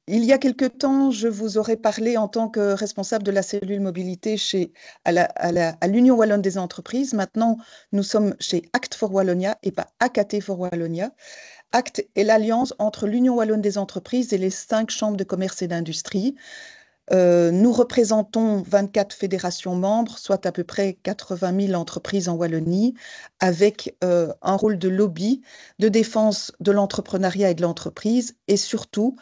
Il y a quelque temps, je vous aurais parlé en tant que responsable de la cellule mobilité à l'Union wallonne des entreprises. Maintenant, nous sommes chez Act for Wallonia et pas AKT for Wallonia. Act est l'alliance entre l'Union wallonne des entreprises et les 5 chambres de commerce et d'industrie. Nous représentons 24 fédérations membres, soit à peu près 80 000 entreprises en Wallonie, avec un rôle de lobby, de défense de l'entrepreneuriat et de l'entreprise, et surtout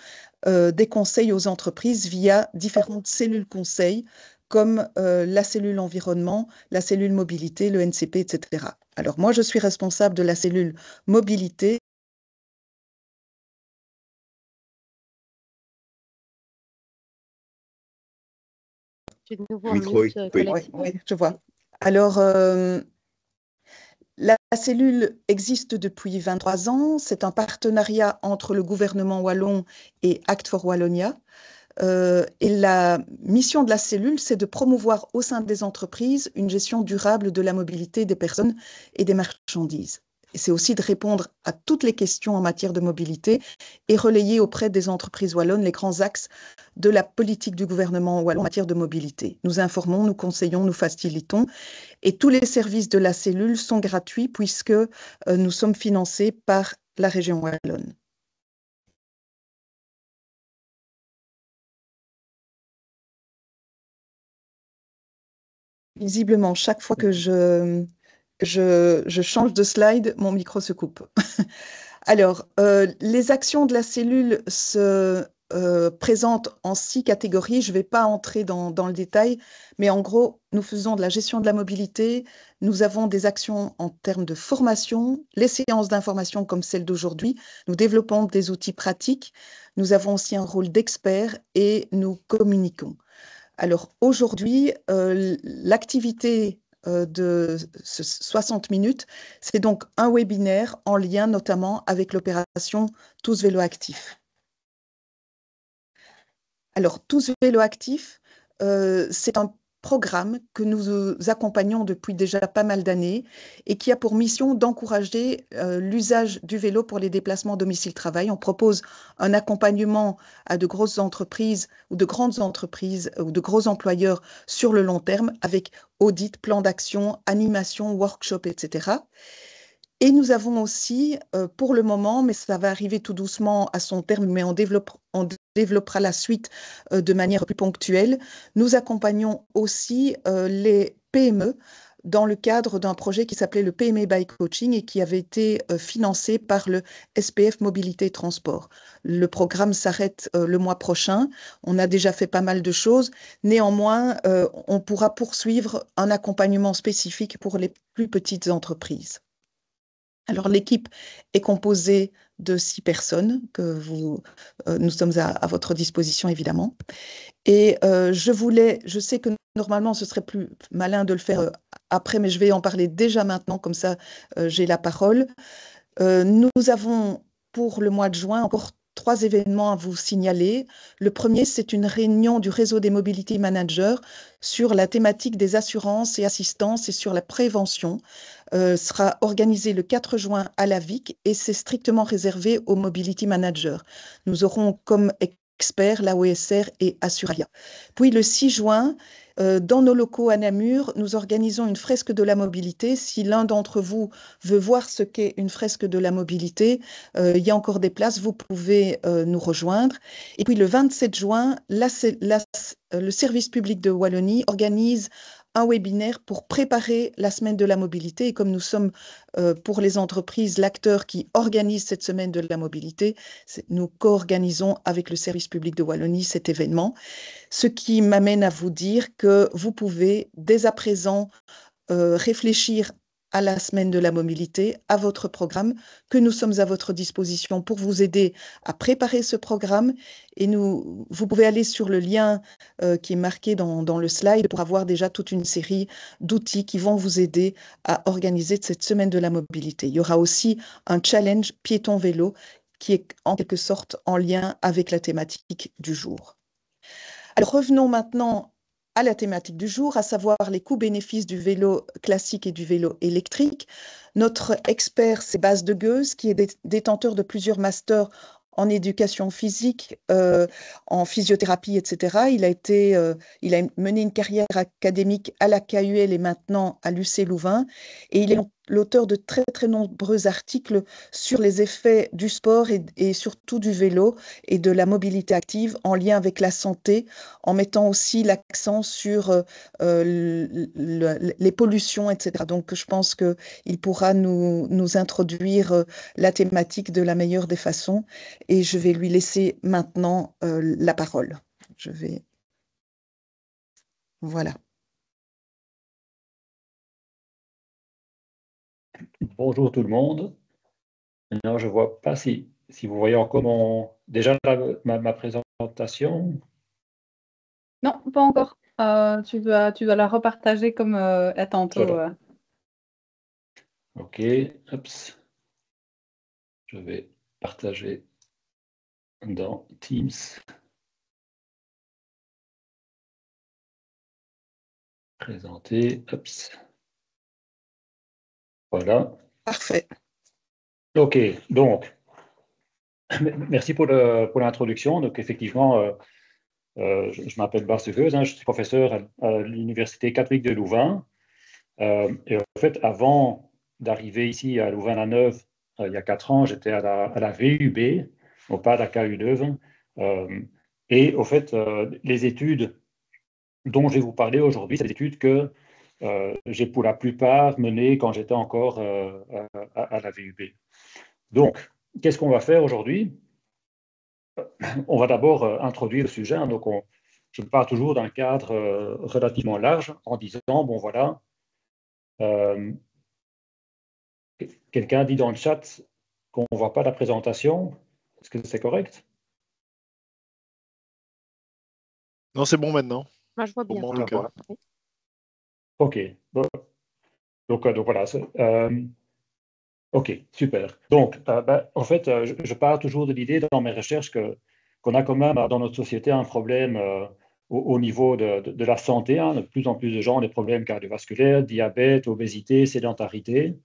des conseils aux entreprises via différentes cellules conseils, comme la cellule environnement, la cellule mobilité, le NCP, etc. Alors moi, je suis responsable de la cellule mobilité. Tu es de nouveau Le en micro est mute, coupé. Oui, Colette. oui, je vois. Alors, la cellule existe depuis 23 ans. C'est un partenariat entre le gouvernement wallon et Act for Wallonia. Et la mission de la cellule, c'est de promouvoir au sein des entreprises une gestion durable de la mobilité des personnes et des marchandises. Et c'est aussi de répondre à toutes les questions en matière de mobilité et relayer auprès des entreprises wallonnes les grands axes de la politique du gouvernement wallon en matière de mobilité. Nous informons, nous conseillons, nous facilitons et tous les services de la cellule sont gratuits puisque nous sommes financés par la région wallonne. Visiblement, chaque fois que je change de slide, mon micro se coupe. Alors, les actions de la cellule se présentent en 6 catégories. Je ne vais pas entrer dans le détail, mais en gros, nous faisons de la gestion de la mobilité. Nous avons des actions en termes de formation, les séances d'information comme celle d'aujourd'hui. Nous développons des outils pratiques. Nous avons aussi un rôle d'expert et nous communiquons. Alors aujourd'hui, l'activité de 60 minutes, c'est donc un webinaire en lien notamment avec l'opération Tous Vélo Actifs. Alors, Tous Vélo Actifs, c'est un programme que nous accompagnons depuis déjà pas mal d'années et qui a pour mission d'encourager l'usage du vélo pour les déplacements domicile-travail. On propose un accompagnement à de grosses entreprises ou de grandes entreprises ou de gros employeurs sur le long terme avec audit, plan d'action, animation, workshop, etc. Et nous avons aussi, pour le moment, mais ça va arriver tout doucement à son terme, mais on développera la suite de manière plus ponctuelle, nous accompagnons aussi les PME dans le cadre d'un projet qui s'appelait le PME by Coaching et qui avait été financé par le SPF Mobilité et Transport. Le programme s'arrête le mois prochain. On a déjà fait pas mal de choses. Néanmoins, on pourra poursuivre un accompagnement spécifique pour les plus petites entreprises. Alors, l'équipe est composée de 6 personnes que nous sommes à votre disposition, évidemment. Et je sais que normalement, ce serait plus malin de le faire après, mais je vais en parler déjà maintenant, comme ça, j'ai la parole. Nous avons pour le mois de juin encore 3 événements à vous signaler. Le premier, c'est une réunion du réseau des Mobility Managers sur la thématique des assurances et assistances et sur la prévention. Sera organisée le 4 juin à la VIC et c'est strictement réservé aux Mobility Managers. Nous aurons comme experts la OSR et Assuralia. Puis le 6 juin, dans nos locaux à Namur, nous organisons une fresque de la mobilité. Si l'un d'entre vous veut voir ce qu'est une fresque de la mobilité, il y a encore des places, vous pouvez nous rejoindre. Et puis le 27 juin, le service public de Wallonie organise un webinaire pour préparer la semaine de la mobilité. Et comme nous sommes pour les entreprises l'acteur qui organise cette semaine de la mobilité, nous co-organisons avec le service public de Wallonie cet événement. Ce qui m'amène à vous dire que vous pouvez dès à présent réfléchir à la semaine de la mobilité, à votre programme, que nous sommes à votre disposition pour vous aider à préparer ce programme. Et vous pouvez aller sur le lien qui est marqué dans le slide pour avoir déjà toute une série d'outils qui vont vous aider à organiser cette semaine de la mobilité. Il y aura aussi un challenge piéton-vélo qui est en quelque sorte en lien avec la thématique du jour. Alors revenons maintenant à la thématique du jour, à savoir les coûts-bénéfices du vélo classique et du vélo électrique. Notre expert, c'est Bas de Geus, qui est détenteur de plusieurs masters en éducation physique, en physiothérapie, etc. Il a mené une carrière académique à la KUL et maintenant à l'UC Louvain. Et il est l'auteur de très, très nombreux articles sur les effets du sport et surtout du vélo et de la mobilité active en lien avec la santé, en mettant aussi l'accent sur les pollutions, etc. Donc, je pense qu'il pourra nous introduire la thématique de la meilleure des façons et je vais lui laisser maintenant la parole. Je vais... Voilà. Bonjour tout le monde. Maintenant, je ne vois pas si vous voyez encore déjà ma présentation. Non, pas encore. Tu dois la repartager comme à tantôt. Voilà. OK. Oups. Je vais partager dans Teams. Présenter. Oups. Voilà. Parfait. OK. Donc, merci pour l'introduction. Donc, effectivement, je m'appelle Bart Seveuse, je suis professeur à l'Université catholique de Louvain. Et en fait, avant d'arriver ici à Louvain-la-Neuve, il y a 4 ans, j'étais à la VUB, non pas à la KU Leuven. Et au fait, les études dont je vais vous parler aujourd'hui, c'est des études que j'ai pour la plupart menées quand j'étais encore à la VUB. Donc, qu'est-ce qu'on va faire aujourd'hui? On va d'abord introduire le sujet. Donc, je pars toujours d'un cadre relativement large en disant, bon voilà, quelqu'un dit dans le chat qu'on ne voit pas la présentation. Est-ce que c'est correct? Non, c'est bon maintenant. Moi, je vois bien. Pour moi, en tout cas. Oui. OK. Donc voilà. OK, super. Donc, en fait, je pars toujours de l'idée dans mes recherches qu'on a quand même dans notre société un problème au niveau de la santé. De plus en plus de gens ont des problèmes cardiovasculaires, diabète, obésité, sédentarité.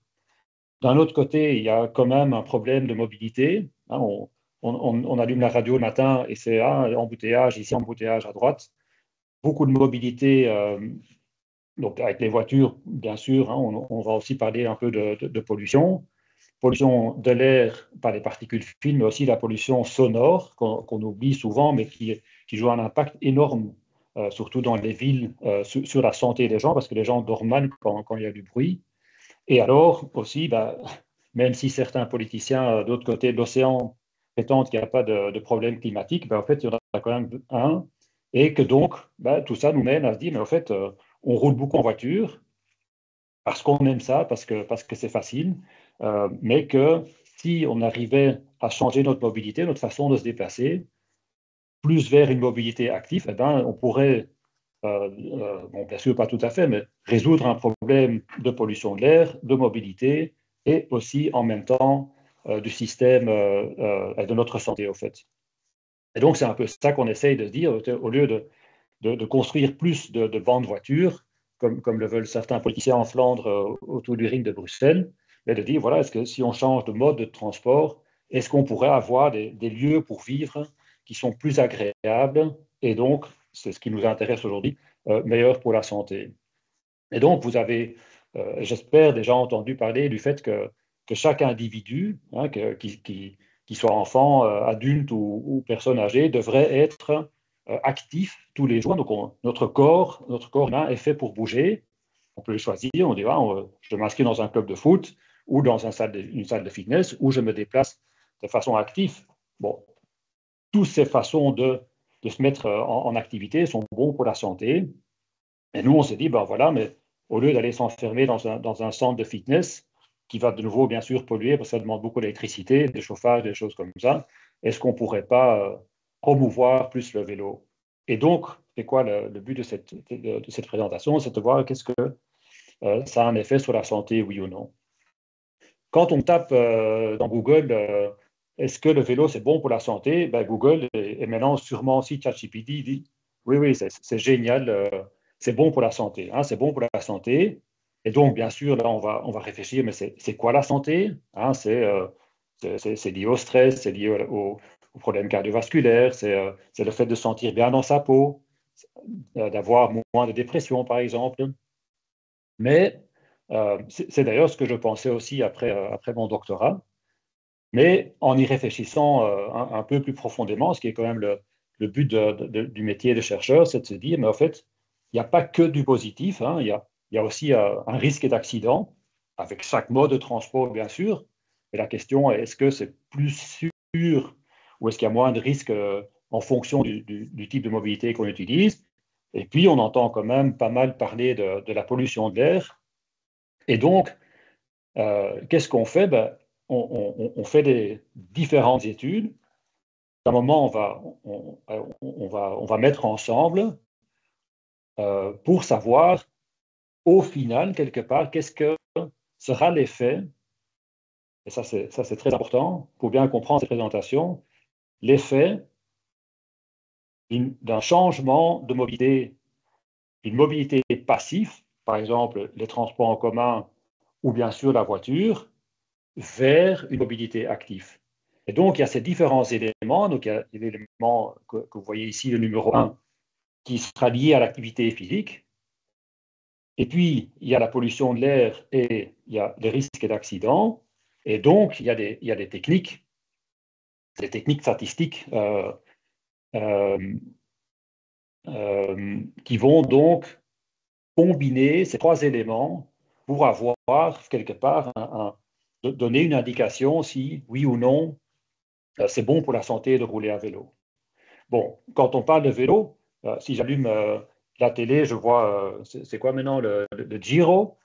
D'un autre côté, il y a quand même un problème de mobilité. On allume la radio le matin et c'est embouteillage ici, embouteillage à droite. Beaucoup de mobilité, donc avec les voitures, bien sûr. On va aussi parler un peu de pollution. Pollution de l'air par les particules fines, mais aussi la pollution sonore qu'on oublie souvent, mais qui joue un impact énorme, surtout dans les villes, sur la santé des gens, parce que les gens dorment mal quand il y a du bruit. Et alors aussi, même si certains politiciens d'autre côté de l'océan prétendent qu'il n'y a pas de problème climatique, en fait, il y en a quand même un. Et que donc, tout ça nous mène à se dire, mais en fait, on roule beaucoup en voiture parce qu'on aime ça, parce que c'est facile, mais que si on arrivait à changer notre mobilité, notre façon de se déplacer, plus vers une mobilité active, on pourrait bon, bien sûr pas tout à fait, mais résoudre un problème de pollution de l'air, de mobilité et aussi en même temps du système et de notre santé au fait. Et donc c'est un peu ça qu'on essaye de se dire, au lieu de construire plus de bancs de voitures, comme le veulent certains politiciens en Flandre autour du ring de Bruxelles, mais de dire, voilà, est-ce que si on change de mode de transport, est-ce qu'on pourrait avoir des lieux pour vivre qui sont plus agréables et donc, c'est ce qui nous intéresse aujourd'hui, meilleurs pour la santé. Et donc, vous avez, j'espère, déjà entendu parler du fait que chaque individu, qui soit enfant, adulte ou personne âgée, devrait être actif tous les jours. Donc, notre corps humain est fait pour bouger. On peut le choisir. On dit, je m'inscris dans un club de foot ou dans une salle de fitness où je me déplace de façon active. Bon, toutes ces façons de se mettre en activité sont bons pour la santé. Et nous, on s'est dit, voilà, mais au lieu d'aller s'enfermer dans un centre de fitness, qui va de nouveau, bien sûr, polluer, parce que ça demande beaucoup d'électricité, de chauffage, des choses comme ça, est-ce qu'on ne pourrait pas promouvoir plus le vélo? Et donc, c'est quoi le but de cette présentation? C'est de voir qu'est-ce que ça a un effet sur la santé, oui ou non. Quand on tape dans Google, est-ce que le vélo, c'est bon pour la santé? Google, et maintenant sûrement aussi ChatGPT, dit, oui, c'est génial, c'est bon pour la santé. C'est bon pour la santé. Et donc, bien sûr, là, on va réfléchir, mais c'est quoi la santé? C'est lié au stress, c'est lié aux problèmes cardiovasculaires, c'est le fait de se sentir bien dans sa peau, d'avoir moins de dépression, par exemple. Mais c'est d'ailleurs ce que je pensais aussi après mon doctorat. Mais en y réfléchissant un peu plus profondément, ce qui est quand même le but du métier de chercheur, c'est de se dire, mais en fait, il n'y a pas que du positif, hein, il y a aussi un risque d'accident, avec chaque mode de transport, bien sûr. Mais la question est, est-ce que c'est plus sûr ou est-ce qu'il y a moins de risques en fonction du type de mobilité qu'on utilise? Et puis, on entend quand même pas mal parler de la pollution de l'air. Et donc, qu'est-ce qu'on fait? Ben, on fait des différentes études. À un moment, on va mettre ensemble pour savoir, au final, quelque part, qu'est-ce que sera l'effet, et ça c'est très important, pour bien comprendre cette présentation, l'effet d'un changement de mobilité, une mobilité passive, par exemple les transports en commun ou bien sûr la voiture, vers une mobilité active. Et donc, il y a ces différents éléments. Donc, il y a l'élément que vous voyez ici, le numéro 1, qui sera lié à l'activité physique. Et puis, il y a la pollution de l'air et il y a les risques d'accident. Et donc, il y a des techniques statistiques qui vont donc combiner ces trois éléments pour avoir quelque part donner une indication si, oui ou non, c'est bon pour la santé de rouler à vélo. Bon, quand on parle de vélo, si j'allume la télé, je vois, c'est quoi maintenant, le Giro.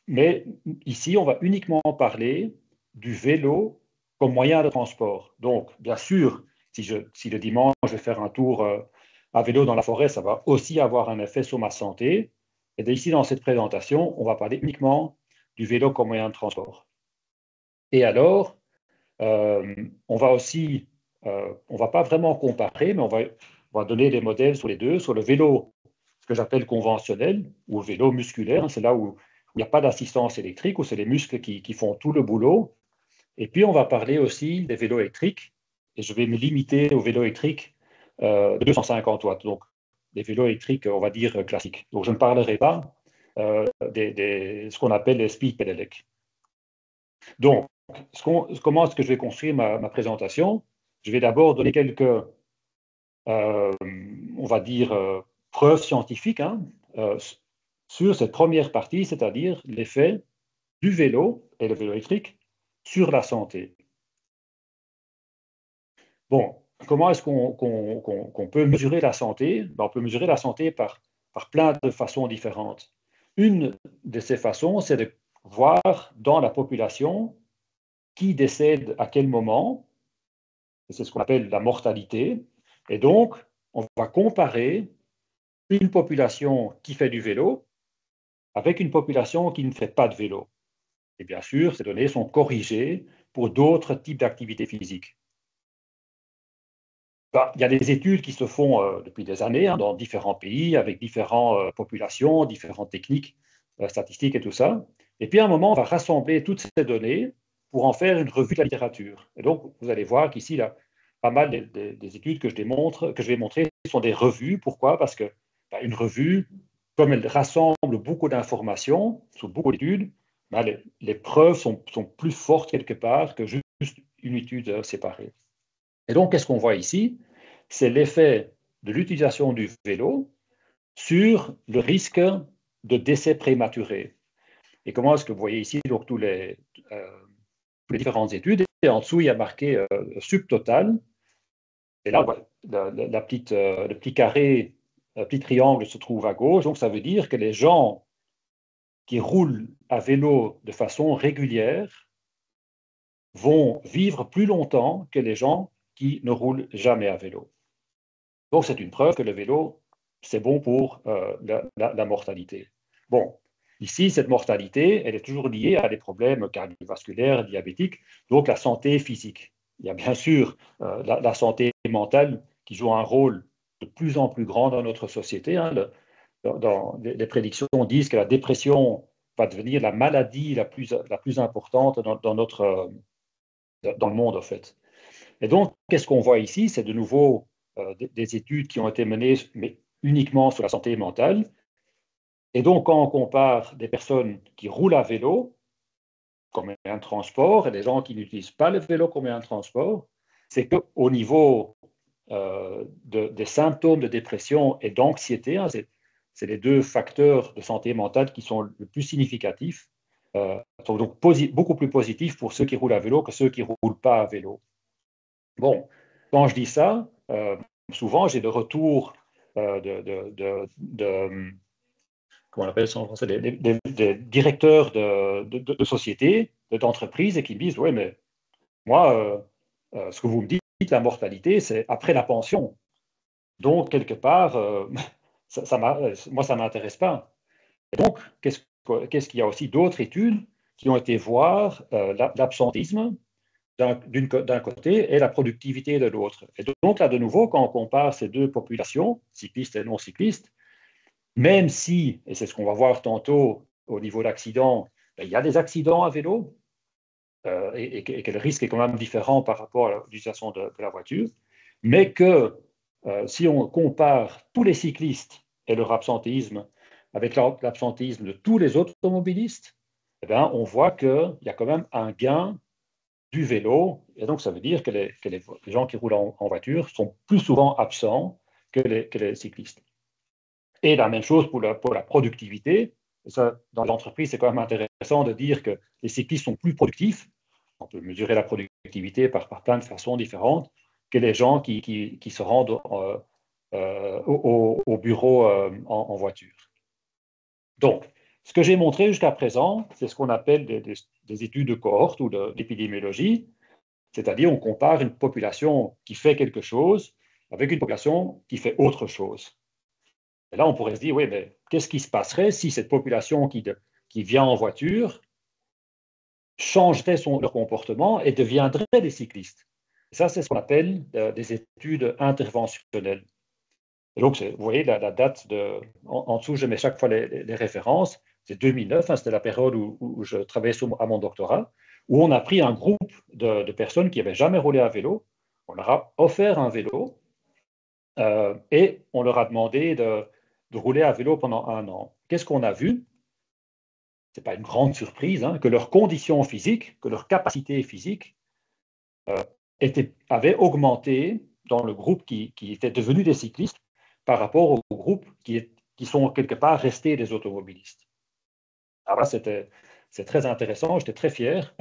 Mais ici, on va uniquement parler du vélo comme moyen de transport. Donc, bien sûr, si le dimanche, je vais faire un tour à vélo dans la forêt, ça va aussi avoir un effet sur ma santé. Et ici, dans cette présentation, on va parler uniquement du vélo comme moyen de transport. Et alors, on va aussi, on ne va pas vraiment comparer, mais on va donner des modèles sur les deux, sur le vélo, ce que j'appelle conventionnel, ou le vélo musculaire, hein, c'est là où il n'y a pas d'assistance électrique, où c'est les muscles qui font tout le boulot. Et puis, on va parler aussi des vélos électriques, et je vais me limiter aux vélos électriques de 250 watts, donc des vélos électriques, on va dire, classiques. Donc, je ne parlerai pas ce qu'on appelle les speed pedelecs. Donc, comment est-ce que je vais construire ma présentation? Je vais d'abord donner quelques, on va dire, preuves scientifiques hein, sur cette première partie, c'est-à-dire l'effet du vélo et le vélo électrique sur la santé. Bon, comment est-ce qu'on peut mesurer la santé? Ben, on peut mesurer la santé par plein de façons différentes. Une de ces façons, c'est de voir dans la population qui décède à quel moment. C'est ce qu'on appelle la mortalité. Et donc, on va comparer une population qui fait du vélo avec une population qui ne fait pas de vélo. Et bien sûr, ces données sont corrigées pour d'autres types d'activités physiques. Ben, il y a des études qui se font depuis des années hein, dans différents pays, avec différentes populations, différentes techniques statistiques et tout ça. Et puis à un moment, on va rassembler toutes ces données pour en faire une revue de la littérature. Et donc, vous allez voir qu'ici, là, pas mal des études que je vais montrer sont des revues. Pourquoi? Parce que ben, une revue, comme elle rassemble beaucoup d'informations sur beaucoup d'études, ben, les preuves sont plus fortes quelque part que juste une étude séparée. Et donc, qu'est-ce qu'on voit ici? C'est l'effet de l'utilisation du vélo sur le risque de décès prématuré. Et comment est-ce que vous voyez ici donc, toutes les différentes études? Et en dessous, il y a marqué subtotal. Et là, le petit carré, le petit triangle se trouve à gauche. Donc, ça veut dire que les gens qui roulent à vélo de façon régulière vont vivre plus longtemps que les gens qui ne roulent jamais à vélo. Donc, c'est une preuve que le vélo, c'est bon pour la mortalité. Bon, ici, cette mortalité, elle est toujours liée à des problèmes cardiovasculaires, diabétiques, donc la santé physique. Il y a bien sûr la santé mentale qui joue un rôle de plus en plus grand dans notre société. Hein. Les prédictions disent que la dépression va devenir la maladie la plus importante dans le monde, en fait. Et donc, qu'est-ce qu'on voit ici? C'est de nouveau des études qui ont été menées, mais uniquement sur la santé mentale. Et donc, quand on compare des personnes qui roulent à vélo comme moyen de transport et des gens qui n'utilisent pas le vélo comme moyen de transport, c'est qu'au niveau des symptômes de dépression et d'anxiété, hein, c'est les deux facteurs de santé mentale qui sont le plus significatifs, sont donc beaucoup plus positifs pour ceux qui roulent à vélo que ceux qui ne roulent pas à vélo. Bon, quand je dis ça, souvent j'ai de retours comment on appelle ça en français, des directeurs de sociétés, d'entreprises, et qui me disent, oui, mais moi, ce que vous me dites, la mortalité, c'est après la pension. Donc, quelque part, moi, ça ne m'intéresse pas. Et donc, qu'est-ce qu'il y a aussi d'autres études qui ont été voir l'absentisme d'un côté et la productivité de l'autre. Et donc, là, de nouveau, quand on compare ces deux populations, cyclistes et non cyclistes, même si, et c'est ce qu'on va voir tantôt au niveau d'accidents, il y a des accidents à vélo et que le risque est quand même différent par rapport à l'utilisation de la voiture, mais que si on compare tous les cyclistes et leur absentéisme avec l'absentéisme de tous les automobilistes, eh bien, on voit qu'il y a quand même un gain du vélo, et donc ça veut dire que les gens qui roulent en voiture sont plus souvent absents que les cyclistes. Et la même chose pour la productivité. Et ça, dans l'entreprise, c'est quand même intéressant de dire que les cyclistes sont plus productifs. On peut mesurer la productivité par plein de façons différentes que les gens qui se rendent au bureau en voiture. Donc, ce que j'ai montré jusqu'à présent, c'est ce qu'on appelle des études de cohorte ou d'épidémiologie, c'est-à-dire on compare une population qui fait quelque chose avec une population qui fait autre chose. Et là, on pourrait se dire, oui, mais qu'est-ce qui se passerait si cette population qui vient en voiture changerait leur comportement et deviendrait des cyclistes? Et ça, c'est ce qu'on appelle des études interventionnelles. Et donc, vous voyez, la date, en dessous, je mets chaque fois les références, c'est 2009, hein, c'était la période où je travaillais à mon doctorat, où on a pris un groupe de personnes qui n'avaient jamais roulé à vélo, on leur a offert un vélo, et on leur a demandé de rouler à vélo pendant 1 an. Qu'est-ce qu'on a vu? Ce n'est pas une grande surprise, hein, que leurs conditions physiques, que leur capacité physique avaient augmenté dans le groupe qui était devenu des cyclistes par rapport au groupe qui sont quelque part restés des automobilistes. Alors là, c'est très intéressant, j'étais très fier.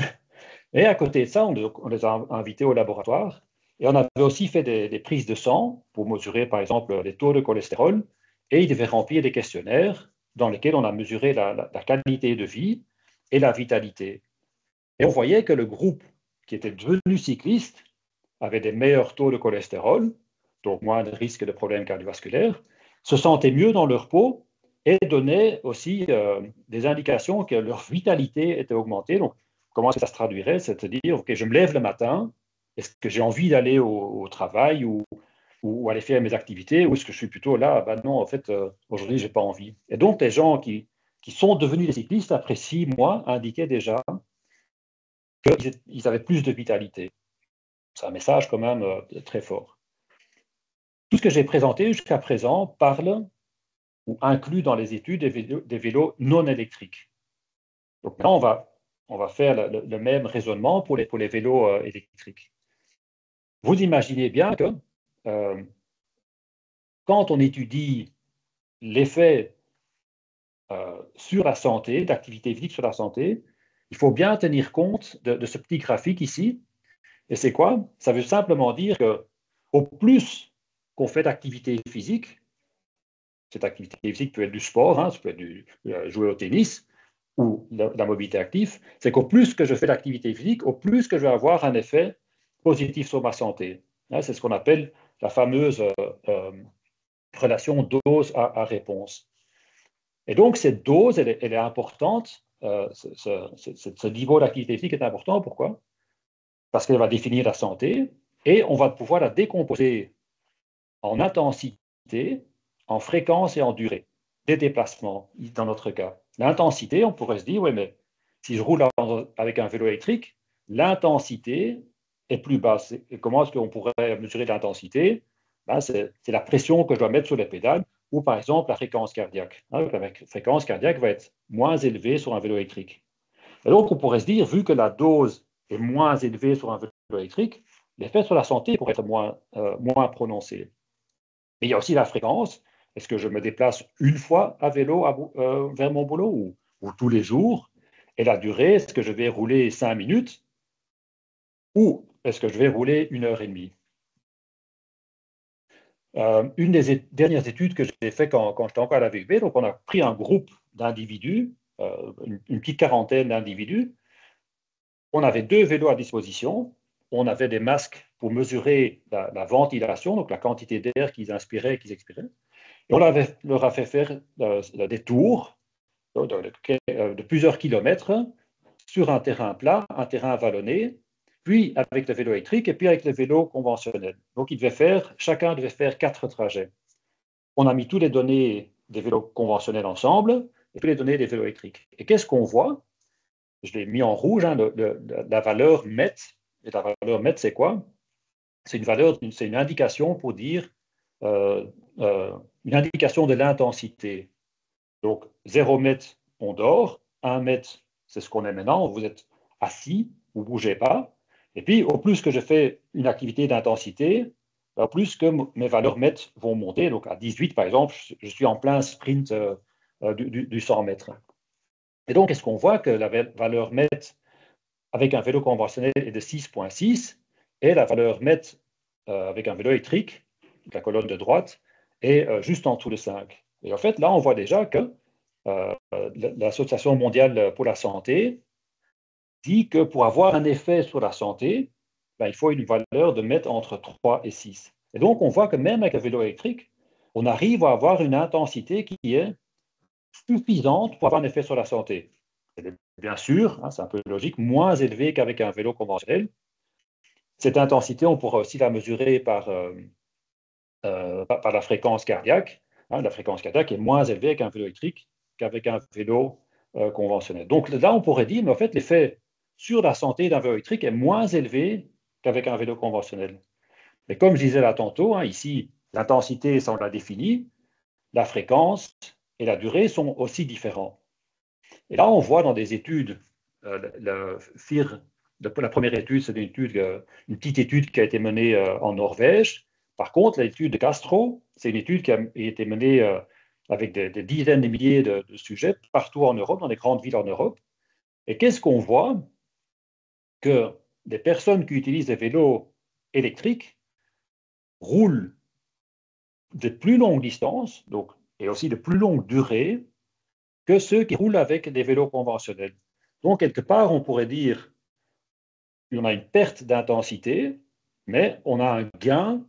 Et à côté de ça, on les a invités au laboratoire et on avait aussi fait des prises de sang pour mesurer, par exemple, les taux de cholestérol, et ils devaient remplir des questionnaires dans lesquels on a mesuré la qualité de vie et la vitalité. Et on voyait que le groupe qui était devenu cycliste avait des meilleurs taux de cholestérol, donc moins de risque de problèmes cardiovasculaires, se sentaient mieux dans leur peau et donnaient aussi des indications que leur vitalité était augmentée. Donc, comment ça se traduirait? C'est-à-dire, OK, je me lève le matin, est-ce que j'ai envie d'aller au travail ou aller faire mes activités, ou est-ce que je suis plutôt là, ben non, en fait, aujourd'hui, je n'ai pas envie. Et donc, les gens qui sont devenus des cyclistes, après 6 mois, indiquaient déjà qu'ils avaient plus de vitalité. C'est un message quand même très fort. Tout ce que j'ai présenté jusqu'à présent parle ou inclut dans les études des vélos non électriques. Donc maintenant, on va faire le même raisonnement pour les vélos électriques. Vous imaginez bien que quand on étudie l'effet sur la santé, d'activité physique sur la santé, il faut bien tenir compte de ce petit graphique ici. Et c'est quoi? Ça veut simplement dire qu'au plus qu'on fait d'activité physique, cette activité physique peut être du sport, hein, ça peut être jouer au tennis ou la mobilité active, c'est qu'au plus que je fais d'activité physique, au plus que je vais avoir un effet positif sur ma santé. Hein, c'est ce qu'on appelle la fameuse relation dose à réponse. Et donc, cette dose, elle est importante. Ce niveau d'activité physique est important. Pourquoi? Parce qu'elle va définir la santé et on va pouvoir la décomposer en intensité, en fréquence et en durée des déplacements, dans notre cas. L'intensité, on pourrait se dire, oui, mais si je roule avec un vélo électrique, l'intensité est plus basse. Et comment est-ce qu'on pourrait mesurer l'intensité? C'est la pression que je dois mettre sur les pédales, ou par exemple la fréquence cardiaque. La fréquence cardiaque va être moins élevée sur un vélo électrique. Et donc, on pourrait se dire, vu que la dose est moins élevée sur un vélo électrique, l'effet sur la santé pourrait être moins prononcé. Mais il y a aussi la fréquence. Est-ce que je me déplace une fois à vélo vers mon boulot ou tous les jours? Et la durée, est-ce que je vais rouler 5 minutes ou est-ce que je vais rouler 1 heure et demie? Une des dernières études que j'ai faites quand j'étais encore à la VUB, donc on a pris un groupe d'individus, une petite quarantaine d'individus. On avait 2 vélos à disposition. On avait des masques pour mesurer la ventilation, donc la quantité d'air qu'ils inspiraient et qu'ils expiraient. Et on leur a fait faire des tours de plusieurs kilomètres sur un terrain plat, un terrain vallonné, puis avec le vélo électrique et puis avec le vélo conventionnel. Donc, chacun devait faire 4 trajets. On a mis toutes les données des vélos conventionnels ensemble et puis les données des vélos électriques. Et qu'est-ce qu'on voit? Je l'ai mis en rouge, la valeur MET. Et la valeur MET, c'est quoi? C'est une indication pour dire une indication de l'intensité. Donc, 0 mètre, on dort. 1 mètre, c'est ce qu'on est maintenant. Vous êtes assis, vous ne bougez pas. Et puis, au plus que je fais une activité d'intensité, au plus que mes valeurs mètres vont monter. Donc, à 18, par exemple, je suis en plein sprint du 100 mètres. Et donc, est-ce qu'on voit que la valeur mètre avec un vélo conventionnel est de 6,6 et la valeur mètre avec un vélo électrique, la colonne de droite, est juste en dessous de 5. Et en fait, là, on voit déjà que l'Association mondiale pour la santé dit que pour avoir un effet sur la santé, il faut une valeur de mètre entre 3 et 6. Et donc, on voit que même avec un vélo électrique, on arrive à avoir une intensité qui est suffisante pour avoir un effet sur la santé. Elle est bien sûr, c'est un peu logique, moins élevée qu'avec un vélo conventionnel. Cette intensité, on pourra aussi la mesurer par la fréquence cardiaque. La fréquence cardiaque est moins élevée avec un vélo électrique qu'avec un vélo conventionnel. Donc là, on pourrait dire, mais en fait, l'effet sur la santé d'un vélo électrique est moins élevé qu'avec un vélo conventionnel. Mais comme je disais là tantôt, ici, l'intensité, ça on l'a défini, la fréquence et la durée sont aussi différents. Et là, on voit dans des études, la première étude, c'est une petite étude qui a été menée en Norvège. Par contre, l'étude de Castro, c'est une étude qui a été menée avec des dizaines de milliers de sujets partout en Europe, dans les grandes villes en Europe. Et qu'est-ce qu'on voit? Que des personnes qui utilisent des vélos électriques roulent de plus longues distances, et aussi de plus longue durée, que ceux qui roulent avec des vélos conventionnels. Donc, quelque part, on pourrait dire qu'on a une perte d'intensité, mais on a un gain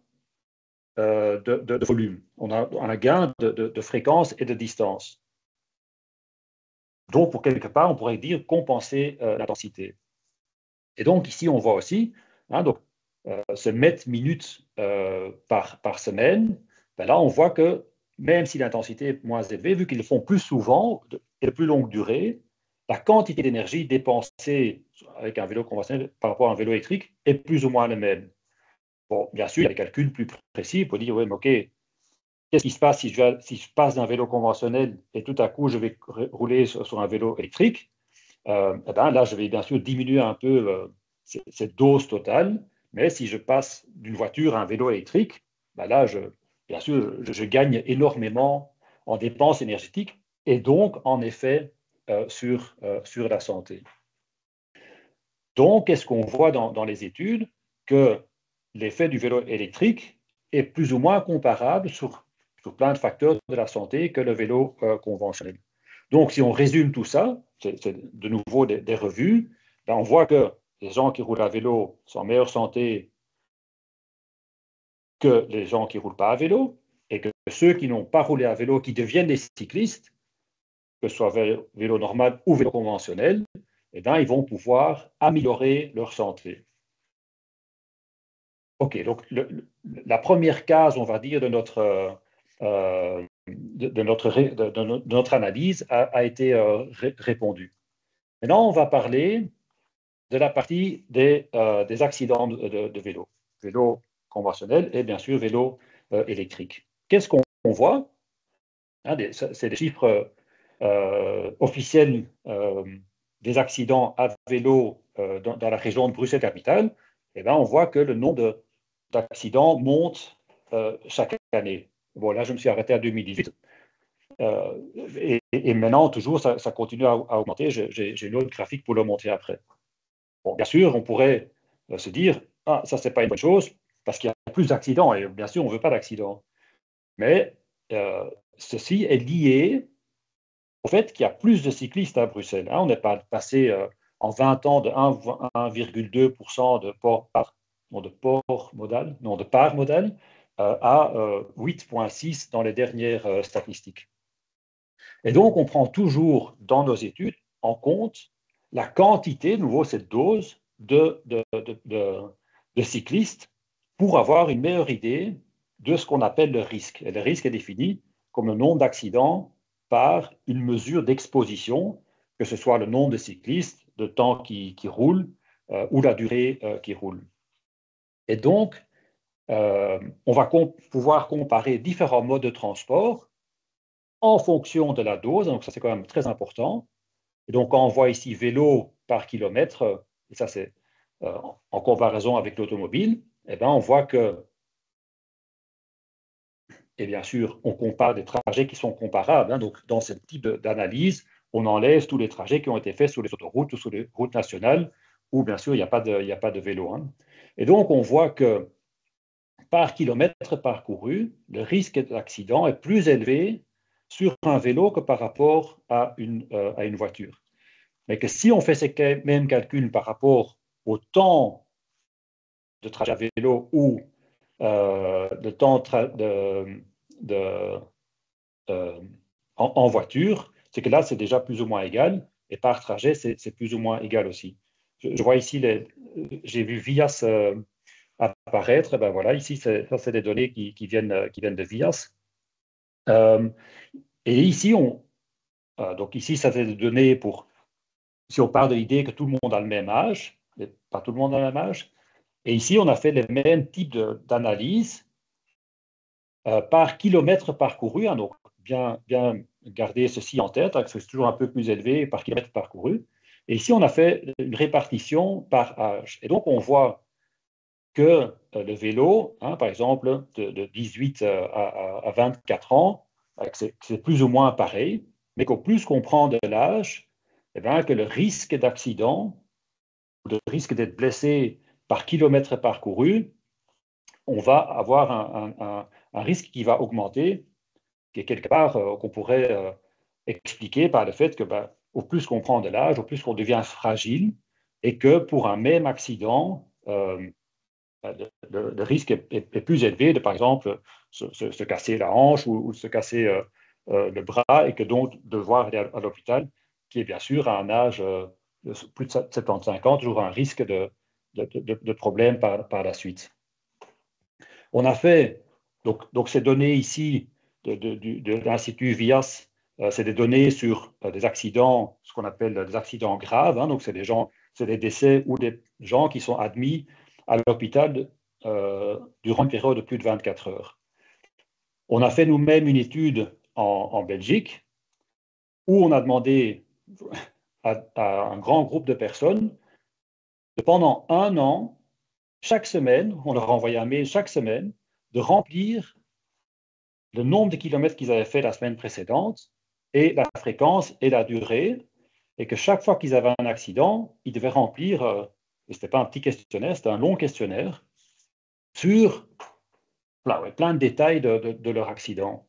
de volume. On a un gain de fréquence et de distance. Donc, pour quelque part, on pourrait dire compenser l'intensité. Et donc, ici, on voit aussi, ce mètre minute par semaine, là, on voit que même si l'intensité est moins élevée, vu qu'ils le font plus souvent et de plus longue durée, la quantité d'énergie dépensée avec un vélo conventionnel par rapport à un vélo électrique est plus ou moins la même. Bon, bien sûr, il y a des calculs plus précis pour dire, oui, mais OK, qu'est-ce qui se passe si je passe d'un vélo conventionnel et tout à coup, je vais rouler sur un vélo électrique? Là, je vais bien sûr diminuer un peu cette dose totale, mais si je passe d'une voiture à un vélo électrique, là, bien sûr, je gagne énormément en dépenses énergétiques et donc en effet sur la santé. Donc, qu'est-ce qu'on voit dans les études? Que l'effet du vélo électrique est plus ou moins comparable sur plein de facteurs de la santé que le vélo conventionnel. Donc, si on résume tout ça, c'est de nouveau des revues, on voit que les gens qui roulent à vélo sont en meilleure santé que les gens qui ne roulent pas à vélo, et que ceux qui n'ont pas roulé à vélo, qui deviennent des cyclistes, que ce soit vélo normal ou vélo conventionnel, ils vont pouvoir améliorer leur santé. OK, donc la première case, on va dire, de notre analyse a été répondue. Maintenant, on va parler de la partie des accidents de vélo. Vélo conventionnel et bien sûr vélo électrique. Qu'est-ce qu'on voit? C'est des chiffres officiels des accidents à vélo dans la région de Bruxelles-Capitale. Eh bien, on voit que le nombre d'accidents monte chaque année. Bon, là, je me suis arrêté à 2018. Et maintenant, toujours, ça continue à augmenter. J'ai une autre graphique pour le montrer après. Bon, bien sûr, on pourrait se dire, ah, ça, c'est pas une bonne chose, parce qu'il y a plus d'accidents, et bien sûr, on ne veut pas d'accidents. Mais ceci est lié au fait qu'il y a plus de cyclistes à Bruxelles. On n'est pas passé en 20 ans de 1,2% de part modale à 8,6 dans les dernières statistiques. Et donc, on prend toujours dans nos études en compte la quantité, de nouveau cette dose, de cyclistes pour avoir une meilleure idée de ce qu'on appelle le risque. Et le risque est défini comme le nombre d'accidents par une mesure d'exposition, que ce soit le nombre de cyclistes, le temps qui roule ou la durée qui roule. Et donc, on va pouvoir comparer différents modes de transport en fonction de la dose. Donc, ça, c'est quand même très important. Et donc, quand on voit ici vélo par kilomètre, et ça, c'est en comparaison avec l'automobile, eh bien, on voit que, et bien sûr, on compare des trajets qui sont comparables. Donc, dans ce type d'analyse, on enlève tous les trajets qui ont été faits sur les autoroutes ou sur les routes nationales, où, bien sûr, il n'y a pas de vélo. Et donc, on voit que par kilomètre parcouru, le risque d'accident est plus élevé sur un vélo que par rapport à une voiture. Mais que si on fait ces mêmes calculs par rapport au temps de trajet à vélo ou de temps en voiture, c'est que là, c'est déjà plus ou moins égal. Et par trajet, c'est plus ou moins égal aussi. Je vois ici, j'ai vu VIAS apparaître. Ben voilà, ici, ça, c'est des données qui viennent de VIAS. Et ici, donc ici, ça, c'est des données pour, si on part de l'idée que tout le monde a le même âge, mais pas tout le monde a le même âge. Et ici, on a fait les mêmes types d'analyse par kilomètre parcouru. Donc, bien garder ceci en tête, que c'est toujours un peu plus élevé par kilomètre parcouru. Et ici, on a fait une répartition par âge. Et donc, on voit que le vélo, par exemple, de 18 à 24 ans, c'est plus ou moins pareil, mais qu'au plus qu'on prend de l'âge, eh bien, que le risque d'accident, le risque d'être blessé par kilomètre parcouru, on va avoir un risque qui va augmenter, qui est quelque part qu'on pourrait expliquer par le fait que au plus qu'on prend de l'âge, au plus qu'on devient fragile, et que pour un même accident, le risque est plus élevé de, par exemple, se casser la hanche ou se casser le bras, et que donc devoir aller à l'hôpital, qui est bien sûr à un âge de plus de 75 ans, toujours un risque de problème par la suite. On a fait, donc ces données ici de l'Institut VIAS, c'est des données sur des accidents, ce qu'on appelle des accidents graves. Donc c'est des décès ou des gens qui sont admis à l'hôpital durant une période de plus de 24 heures. On a fait nous-mêmes une étude en Belgique où on a demandé à un grand groupe de personnes de, pendant 1 an, chaque semaine, on leur a envoyé un mail chaque semaine, de remplir le nombre de kilomètres qu'ils avaient fait la semaine précédente et la fréquence et la durée, et que chaque fois qu'ils avaient un accident, ils devaient remplir, et ce n'était pas un petit questionnaire, c'était un long questionnaire, sur plein de détails de leur accident.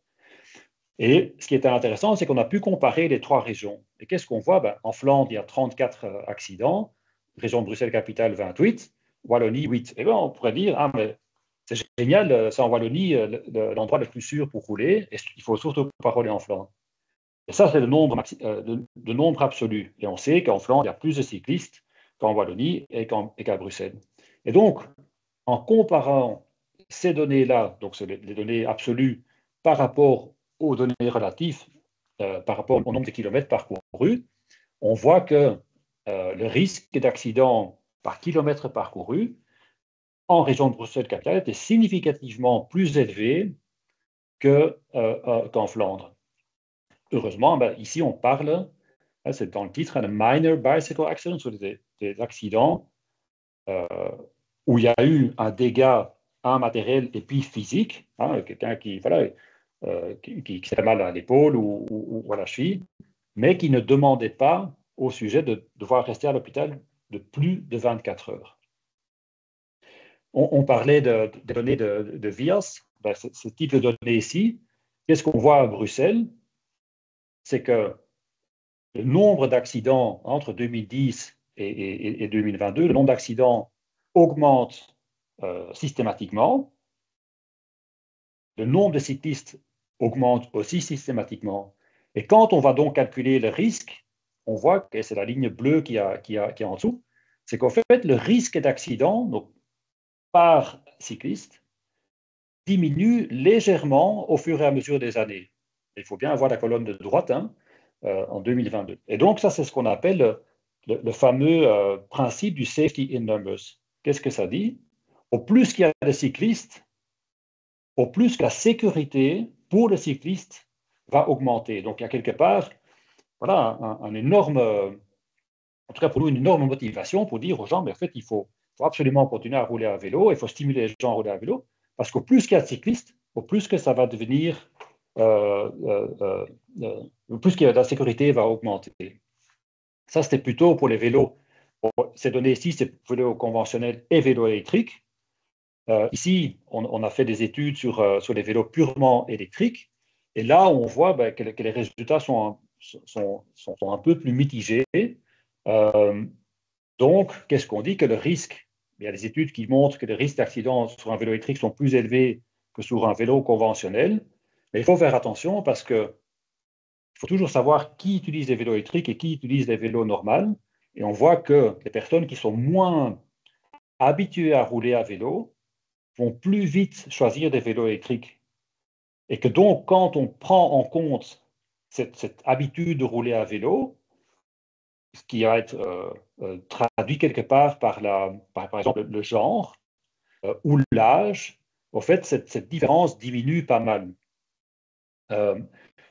Et ce qui était intéressant, c'est qu'on a pu comparer les 3 régions. Et qu'est-ce qu'on voit? En Flandre, il y a 34 accidents, région de Bruxelles-Capitale, 28, Wallonie, 8. Et bien, on pourrait dire, mais c'est génial, c'est en Wallonie l'endroit le plus sûr pour rouler, et il faut surtout pas rouler en Flandre. Et ça, c'est le nombre absolu. Et on sait qu'en Flandre, il y a plus de cyclistes qu'en Wallonie et qu'à Bruxelles. Et donc, en comparant ces données-là, donc c'est les données absolues par rapport aux données relatives, par rapport au nombre de kilomètres parcourus, on voit que le risque d'accident par kilomètre parcouru en région de Bruxelles-Capitale était significativement plus élevé qu'en Flandre. Heureusement, ici on parle, c'est dans le titre, de minor bicycle accidents, des accidents où il y a eu un dégât matériel et puis physique, quelqu'un qui s'est mal à l'épaule ou à la cheville, mais qui ne demandait pas au sujet de devoir rester à l'hôpital de plus de 24 heures. On parlait des données de VIAS, ce type de données ici. Qu'est-ce qu'on voit à Bruxelles? C'est que le nombre d'accidents entre 2010 et 2022, le nombre d'accidents augmente systématiquement. Le nombre de cyclistes augmente aussi systématiquement. Et quand on va donc calculer le risque, on voit que c'est la ligne bleue qui est en dessous, c'est qu'en fait, le risque d'accident par cycliste diminue légèrement au fur et à mesure des années. Il faut bien avoir la colonne de droite en 2022. Et donc, ça, c'est ce qu'on appelle le fameux principe du safety in numbers. Qu'est-ce que ça dit? Au plus qu'il y a de cyclistes, au plus que la sécurité pour le cycliste va augmenter. Donc, il y a quelque part un énorme, en tout cas pour nous, une énorme motivation pour dire aux gens, mais en fait, il faut absolument continuer à rouler à vélo, il faut stimuler les gens à rouler à vélo, parce qu'au plus qu'il y a de cyclistes, au plus que ça va devenir, au plus que la sécurité va augmenter. Ça, c'était plutôt pour les vélos. Bon, ces données ici, c'est pour vélos conventionnels et vélos électriques. Ici, on a fait des études sur les vélos purement électriques, et là, on voit que les résultats sont un peu plus mitigés. Donc, qu'est-ce qu'on dit? Que le risque, il y a des études qui montrent que les risques d'accident sur un vélo électrique sont plus élevés que sur un vélo conventionnel. Mais il faut faire attention parce qu'il faut toujours savoir qui utilise les vélos électriques et qui utilise les vélos normaux. Et on voit que les personnes qui sont moins habituées à rouler à vélo vont plus vite choisir des vélos électriques. Et que donc, quand on prend en compte cette habitude de rouler à vélo, ce qui va être traduit quelque part par exemple, le genre ou l'âge, en fait, cette différence diminue pas mal.